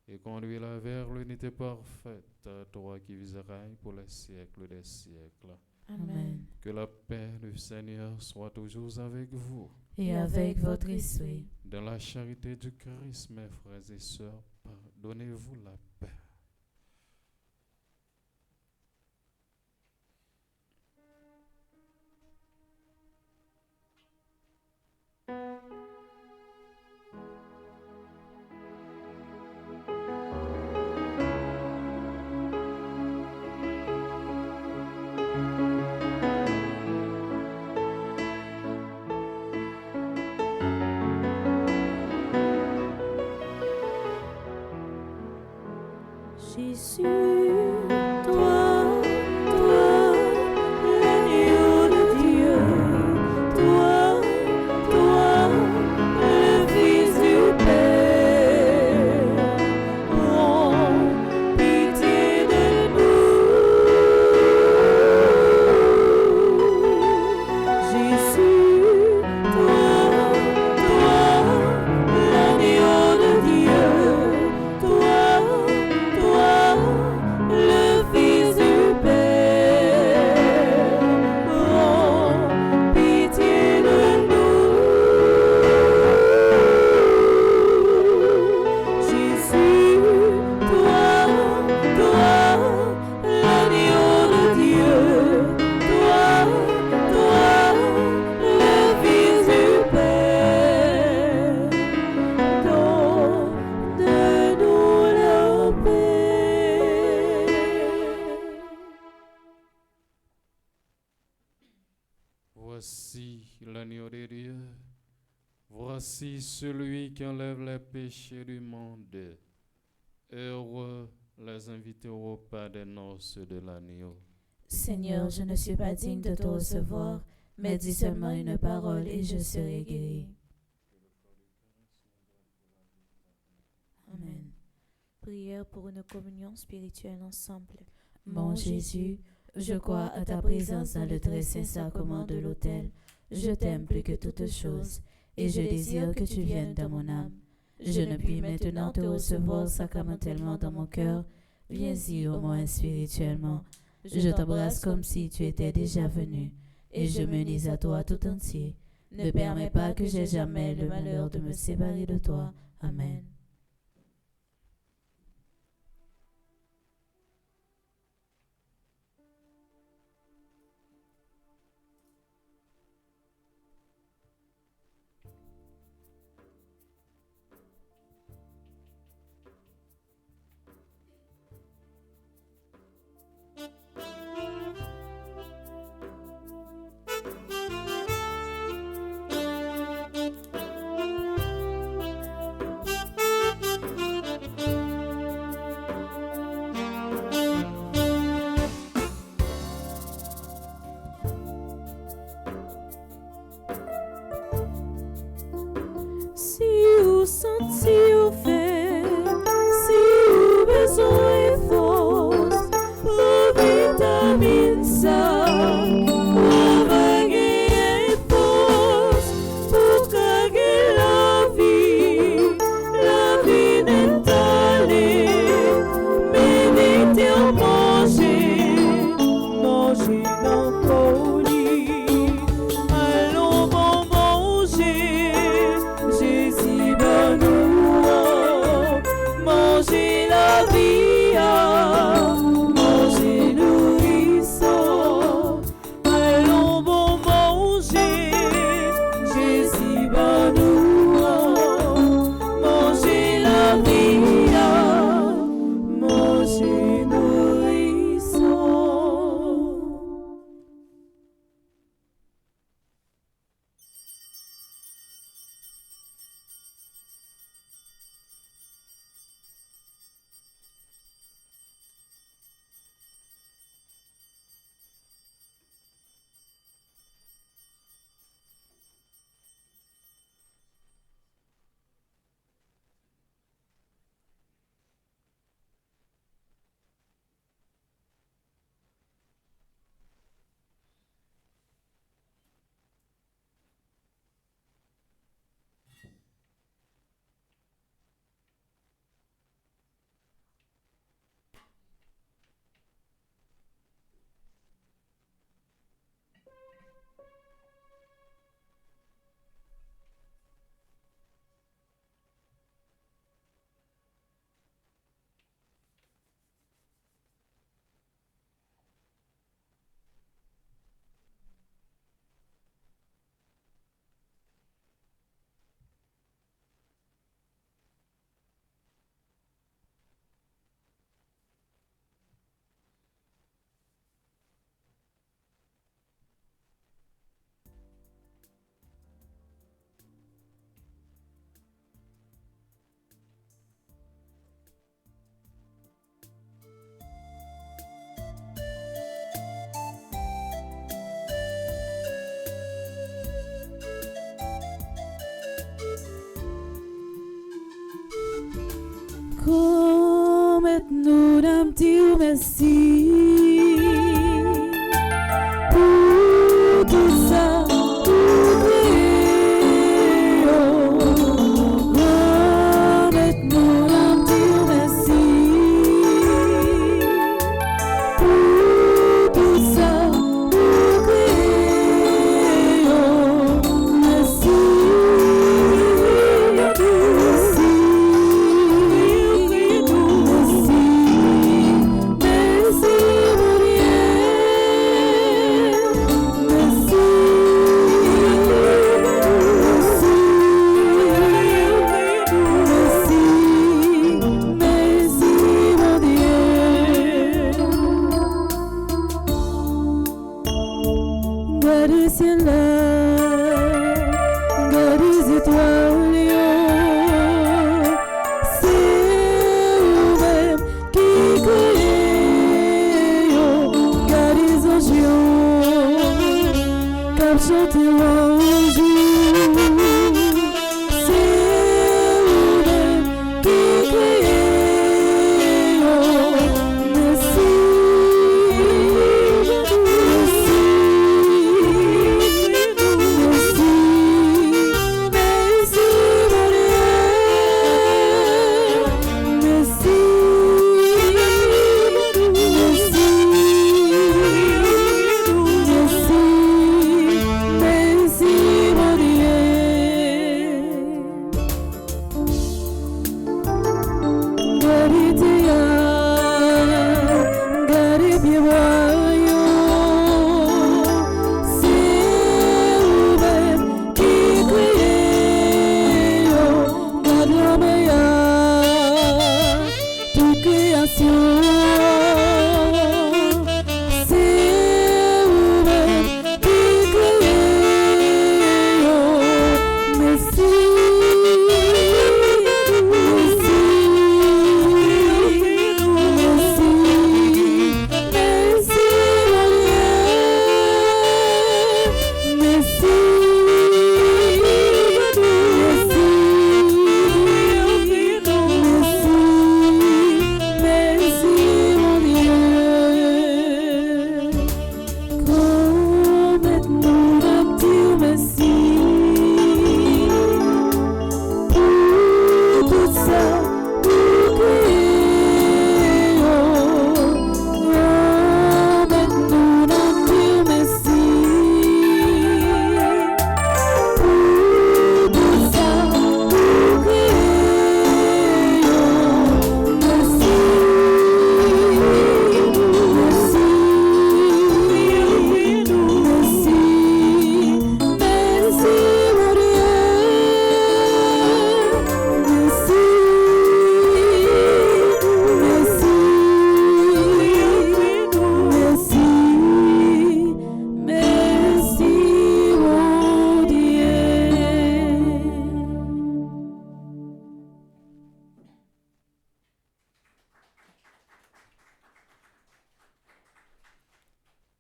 et conduis-la vers l'unité parfaite, toi qui vis règne pour les siècles des siècles. Amen. Que la paix du Seigneur soit toujours avec vous. Et avec votre esprit. Dans la charité du Christ, mes frères et sœurs, donnez-vous la paix. Jésus, toi, l'agneau de Dieu, toi, le Fils du Père, prends pitié de nous. Jésus, toi, l'agneau de Dieu, toi, le Fils du Père, prends pitié de nous. Jésus, toi, l'agneau de Dieu, toi, le Fils du Père, donne-nous la paix. Voici l'agneau de Dieu. Voici celui qui enlève les péchés du monde. Heureux les invités au repas des noces de l'agneau. Seigneur, je ne suis pas digne de te recevoir, mais dis seulement une parole et je serai guéri. Amen. Prière pour une communion spirituelle ensemble. Mon Jésus, je crois à ta présence dans le très saint sacrement de l'autel. Je t'aime plus que toute chose et je désire que tu viennes dans mon âme. Je ne puis maintenant te recevoir sacramentellement dans mon cœur. Viens-y au moins spirituellement. Je t'embrasse comme si tu étais déjà venu et je me lis à toi tout entier. Ne permets pas que j'aie jamais le malheur de me séparer de toi. Amen. nous n'aime dire merci pour tout ça, pour créer. Nous n'aime dire merci pour tout ça, pour créer. Merci.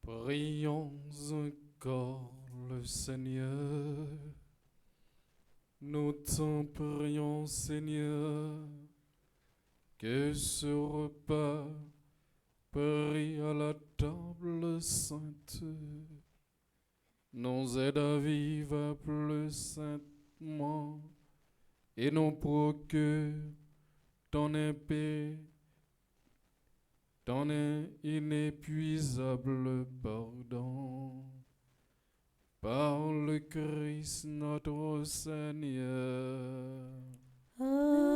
Prions encore le Seigneur. Nous t'en prions, Seigneur, que ce repas pris à la table sainte nous aide à vivre plus saintement et nous procure ton épée, ton inépuisable pardon, par le Christ notre Seigneur. Amen.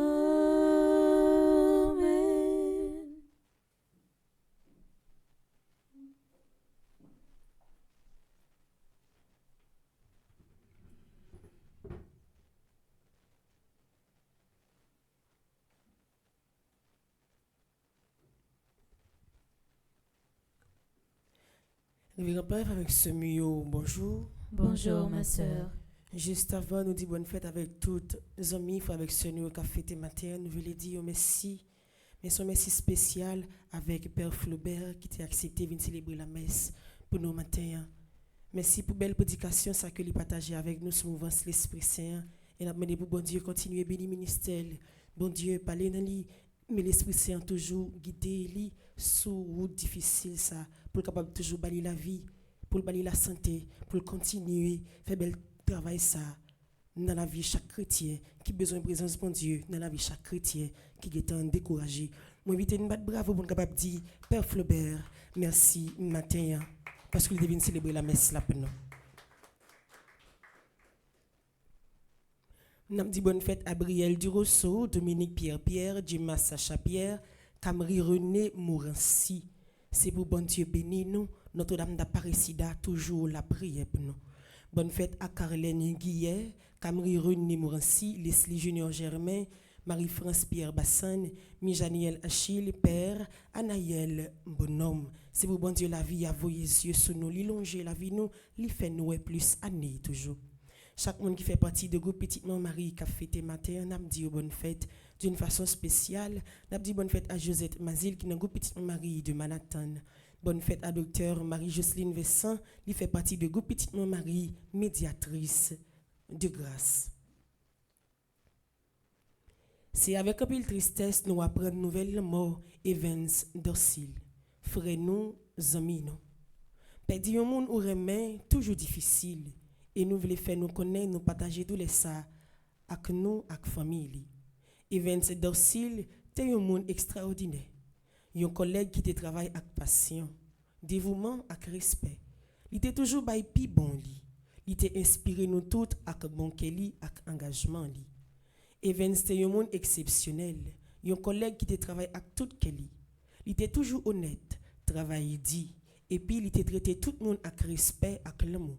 Nous allons parler avec ce mio. Bonjour. Bonjour, ma sœur. Juste avant, nous disons bonne fête avec toutes nos amis, avec ce nous qui a fêté matin. Nous voulons dire merci. Mais son merci spécial avec Père Flaubert qui t'a accepté de venir célébrer la messe pour nos matins. Merci pour belle prédication, ça que lui partager avec nous, ce mouvement l'Esprit Saint. Et nous demandons pour bon Dieu continuer à bénir le ministère. Bon Dieu, parler dans lui, mais l'Esprit Saint toujours guidé lui sous route difficile ça pour capable toujours balayer la vie, pour balayer la santé, pour continuer faire bel travail ça dans la vie chaque chrétien qui besoin de présence de Dieu, dans la vie chaque chrétien qui est en découragé. Moi invite une batte bravo pour capable dire Père Flaubert, merci matin parce qu'il devine célébrer la messe là pour nous. Nous avons dit bonne fête à Brielle Durosso, Dominique Pierre-Pierre, Jima Sacha Pierre, Camry René Mourancy. C'est pour bon Dieu béni nous, Notre-Dame d'Aparecida, toujours la prière pour nous. Bonne fête à Carlène Guillet, Camry René Mourancy, Leslie Junior Germain, Marie-France Pierre Bassan, Mijaniel Achille, Père, Anaël Bonhomme. C'est pour bon Dieu la vie, à vos yeux sous nous, l'illonger la vie nous, l'y fait nous plus année toujours. Chaque monde qui fait partie de groupe Petite Marie qui a fêté matin, on a dit bonne fête d'une façon spéciale. On a dit bonne fête à Josette Mazil qui est dans le groupe Petite Marie de Manhattan. Bonne fête à Docteur Marie-Jocelyne Vessan, qui fait partie de groupe Petite Marie, médiatrice de grâce. C'est avec un peu de tristesse nous apprenons nouvelle mort Evans Dorsil. Frère nous, amis nous. Perdre un monde où remet toujours difficile. Et nous voulons faire nous connaître, nous partager tous les ça avec nous, avec la famille. Evans Dorsil, c'est un monde extraordinaire. Un collègue qui travaille avec passion, dévouement et respect. Il était toujours by pi bon li. Il était inspiré nous toutes avec bon kelly avec engagement li. Evans c'était un monde exceptionnel. Un collègue qui travaille avec tout kelly. Il était toujours honnête, travail dit et puis il était traité tout le monde avec respect avec l'amour.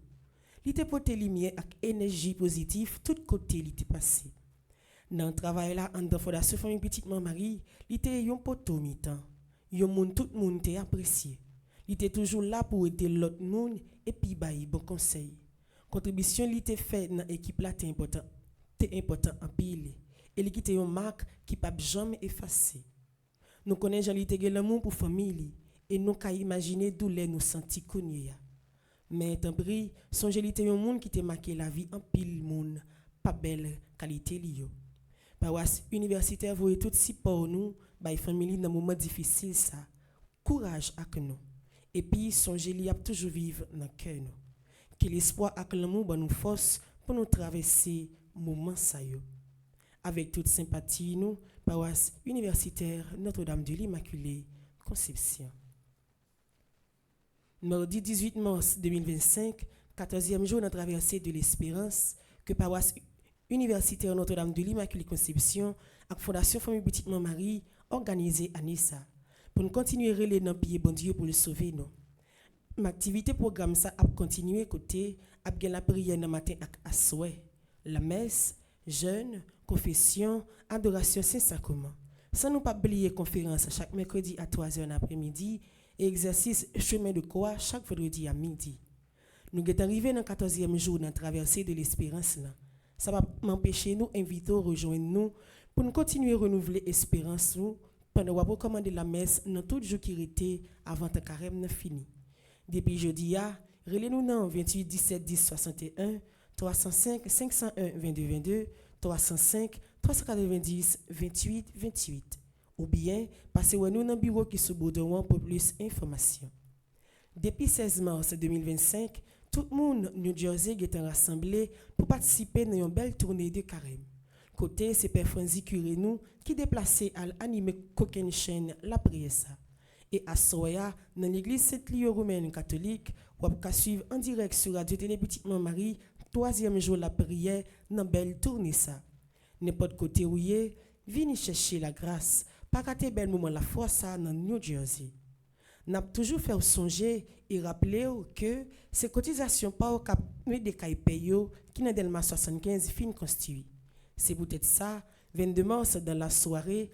Il était porté lumière avec énergie positive, tout côté il était passé. Dans le travail là, en dehors de la famille Petite Marie, il était un poteau mi-temps. Tout le monde était apprécié. Il était toujours là pour aider l'autre monde et puis bailler bon conseil. Contribution il était faite dans l'équipe là était important en pile. Et il était une marque qui ne peut jamais effacer. Nous connaissons Jean-Lité l'amour pour famille et nous pouvons imaginer d'où nous sentis connus. Mais tant pis, songez était un monde qui t'a marqué la vie en pile monde, pas belle qualité liyo. Paroisse universitaire voyez tout si pour nous, by famille dans moment difficile ça. Courage avec nous. Et puis songez li a toujours vivre dans cœur nous. Que l'espoir avec l'amour bon nous force pour nous traverser moment ça yo. Avec toute sympathie nous, paroisse universitaire Notre-Dame de l'Immaculée Conception. Mardi 18 mars 2025, 14e jour de la traversée de l'espérance, que paroisse universitaire Notre-Dame de l'Immaculée Conception et Fondation Famille Petite Marie organisée à Nissa. Pour nous continuer à relayer dans le pied bon Dieu pour le sauver nous. L'activité programme ça a continué côté a la prière le matin à souhait, la messe, jeûne, confession, adoration Saint-Sacrement. Sans nous pas oublier conférence chaque mercredi à 3h l'après-midi et exercice chemin de croix chaque vendredi à midi. Nous sommes arrivés dans le 14e jour dans la traversée de l'espérance. Ça va m'empêcher nous inviter à rejoindre nous pour nous continuer à renouveler l'espérance pendant qu'on recommander la messe dans tout jour qui était avant que le carême fini. Depuis jeudi, relais-nous dans 28 17 10 61 305 501 22 22 305 390 28 28 ou bien passez-nous dans le bureau qui se Boudouan pour plus d'informations. Depuis 16 mars 2025, tout le monde New Jersey est rassemblé pour participer à une belle tournée de carême. Côté, c'est Père Franzi Curé nous qui déplacé à l'animer Coquin Chaîne la prière ça. Et à Soya, dans l'église Sainte-Lie-Romaine catholique, vous pouvez suivre en direct sur Radio Télé Petite Marie, 3e jour la prière, dans belle tournée ça. N'importe côté où y est, venez chercher la grâce, pas rater bel moment la foi ça dans New Jersey. N'a toujours fait songer et rappeler que ces cotisations pas au cap des caïpayos qui dans Delma 75 fin constitué. C'est peut-être ça 22 mars dans la soirée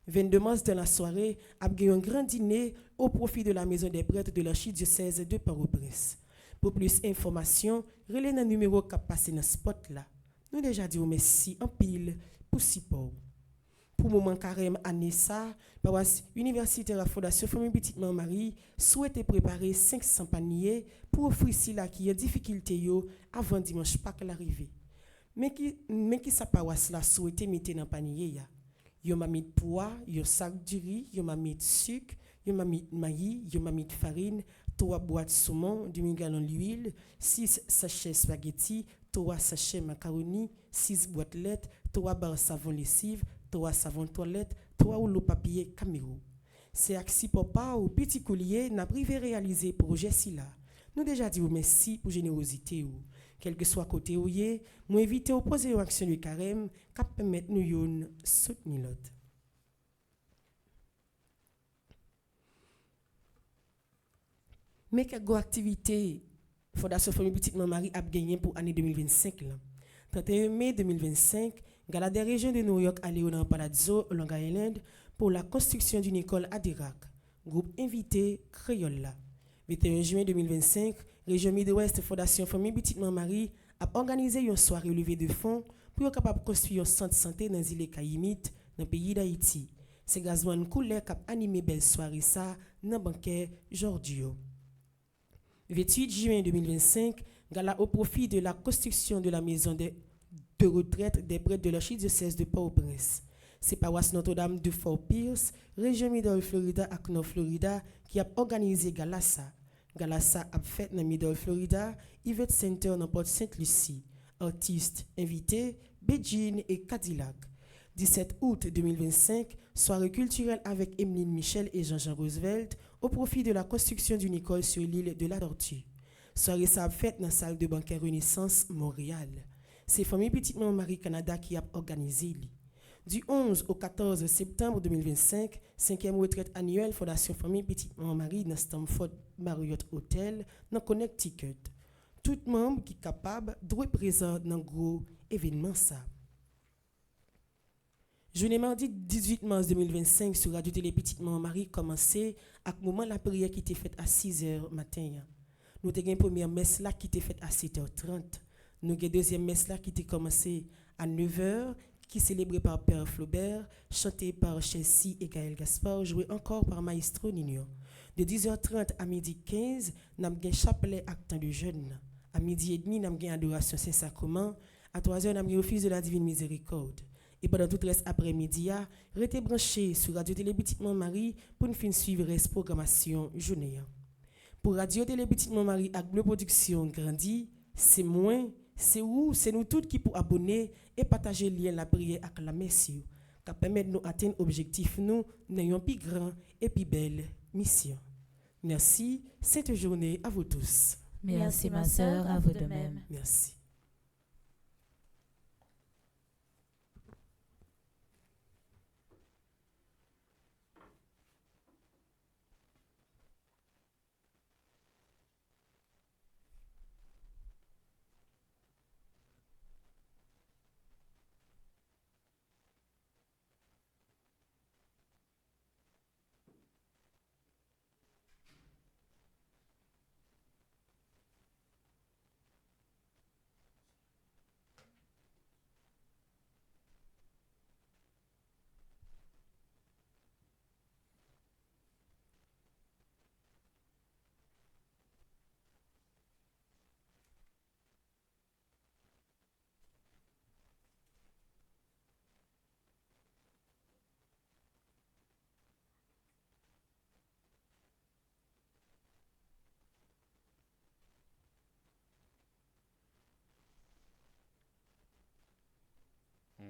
22 mars dans la soirée a un grand dîner au profit de la maison des prêtres de l'archidiocèse de Port-au-Prince. Pour plus d'informations, relais le numéro qui a passé dans ce spot là. Nous déjà dit merci en pile pour support. Pour moment carême année ça, paroisse universitaire à Fondation Famille Petite Marie souhaite préparer 500 paniers pour offrir si la qui a difficulté yo avant dimanche Pâques l'arrivée. Mais qui sa paroisse là souhaite mettre dans panier ya. Yo mamit pois, yo sac du riz, yo mamit sucre, yo mamit maïs, yo mamit farine, 3 boîtes saumon, demi-gallon d'huile, 6 sachets spaghetti, 3 sachets macaroni, 6 boîtes lettres, 3 barres savon lessive, 3 savons toilette, 3 rouleaux papier Camiro. C'est axi papa ou petit collier n'a privé réaliser projet si là. Nous déjà dit merci pour générosité ou quel que soit côté où yé, nous éviter au poser une action de carême qui permettre nous yon soutenir l'autre. Mais quelle activité Fondation Famille Petite Marie a gagné pour l'année 2025 là. 31 mai 2025, gala des régions de New York à Leonard Palazzo, Long Island, pour la construction d'une école à Dirac. Groupe invité Créole là. 21 juin 2025, région Midwest Fondation Famille Petite Marie a organisé une soirée levée de fonds pour être capable de construire un centre de santé dans l'île Caïmite, dans le pays d'Haïti. C'est Gazouane Koulé qui a animé belle soirée ça dans le banquet Jordio. 28 juin 2025, gala au profit de la construction de la maison de retraite des prêtres de l'archidiocèse de Port-au-Prince. C'est paroisse Notre-Dame de Fort Pierce, région Middle Florida à North Florida, qui a organisé Galassa. Galassa a fait dans Middle Florida, Event Center dans Port Sainte-Lucie. Artistes invités, Beijing et Cadillac. 17 août 2025, soirée culturelle avec Emeline Michel et Jean-Jean Roosevelt au profit de la construction d'une école sur l'île de la Tortue. Soirée ça a fait dans la salle de banquet Renaissance Montréal. C'est Famille Petite Marie Canada qui a organisé. Du 11 au 14 septembre 2025, 5e retraite annuelle Fondation Famille Petite Marie dans Stamford Marriott Hotel dans Connecticut. Tout membre qui est capable doit être présent dans un gros événement ça. Journée mardi 18 mars 2025 sur Radio Télé Petite Marie commencé avec moment la prière qui était faite à 6h matin. Nous avons une première messe là qui était faite à 7h30. Nous avons une deuxième messe là qui était commencée à 9h, qui est célébrée par Père Flaubert, chantée par Chelsea et Gaël Gaspard, jouée encore par Maestro Nino. De 10h30 à 12h15, nous avons un chapelet actant de jeunes. À 12h30, nous avons une adoration Saint-Sacrement. À 3h, nous avons un office de la Divine Miséricorde. Et pendant tout le reste après-midi, restez branchés sur Radio Télé Petite Marie pour nous suivre la programmation journée. Pour Radio Télé Petite Marie avec Bleu Production grandi, c'est moi, c'est vous, c'est nous tous qui pour abonner et partager le lien la prière avec la messe qui permet de nous atteindre l'objectif nous n'ayons plus grand et plus belle mission. Merci, cette journée à vous tous. Merci ma sœur, à vous de même. Merci.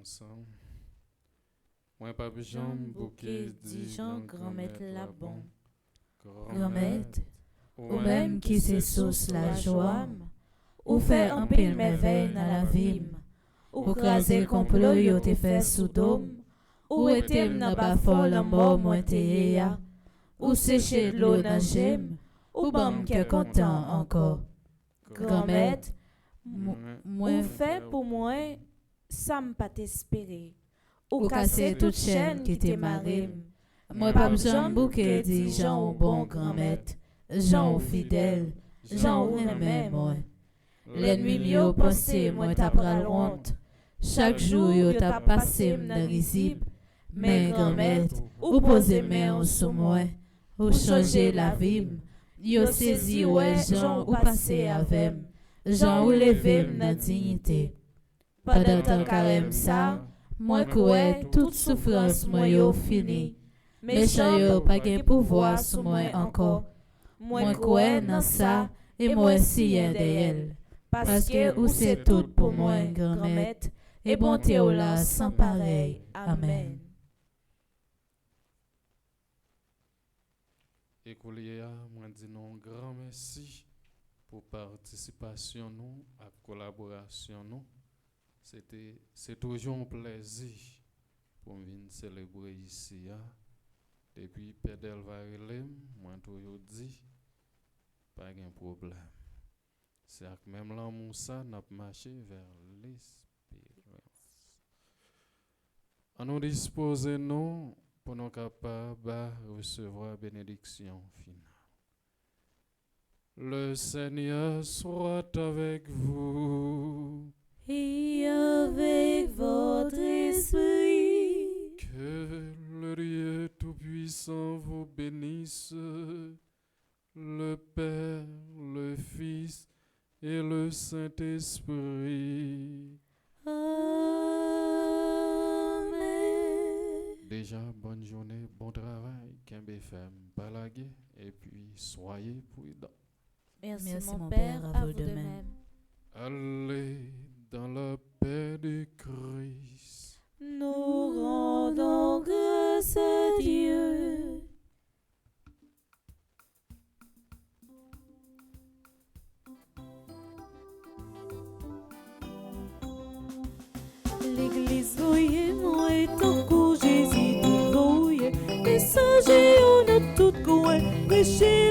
Ensemble. Moi, pas besoin bouquet, Dijon, grand-mère la bon. Grand-mère, Ou même qui se sauce la joie, ou fait un pile merveille dans la vie, ou craser complot yo te fait sous dôme, ou était n'a pas folle en mort moins te ou sécher de l'eau dans j'aime, ou bam que content encore. Grand-mère, Ou fait pour moi, ça me pas t'espérer. ou casser toute chaîne qui te marre. Moi pas besoin bouquet Dijon, bon grand-mère, Jean ou fidèle, Jean ou aimé moi. L'ennemi mieux pensé, moi t'a pral honte. Chaque jour yo t'a passé m'nan risible, mais grand-mère, ou poser main sous moi, ou changer la vie. Yo saisi ouais Jean ou passé avec, Jean ou levé m'nan dignité. Pendant tant carême ça, Moi crois toute souffrance moi yo fini. Méchant yo pas gen pouvoir sur moi encore. Moi crois dans ça et moi siyen de elle. Parce que ou c'est tout pour moi grand maître et bonté ou là sans pareil. Amen. Écolier, moi dis non grand merci pour participation nous, à collaboration nous. C'est toujours un plaisir pour venir célébrer ici. Depuis Pédel Varelem, moi toujours dit, pas de problème. C'est avec même l'amour ça, n'a marché vers l'espérance. On nous dispose nous pour nous capables de recevoir la bénédiction finale. Le Seigneur soit avec vous. Et avec votre esprit. Que le Dieu Tout-Puissant vous bénisse, le Père, le Fils et le Saint-Esprit. Amen. Déjà, bonne journée, bon travail, Kembe Femme, Balaguer, et puis soyez prudents. Merci mon Père, à vous de même. Allez dans la paix de Christ. Nous rendons grâce à Dieu. L'église voyait moi et ton cou Jésus te voyait. Et ça j'ai on a tout gouin, péché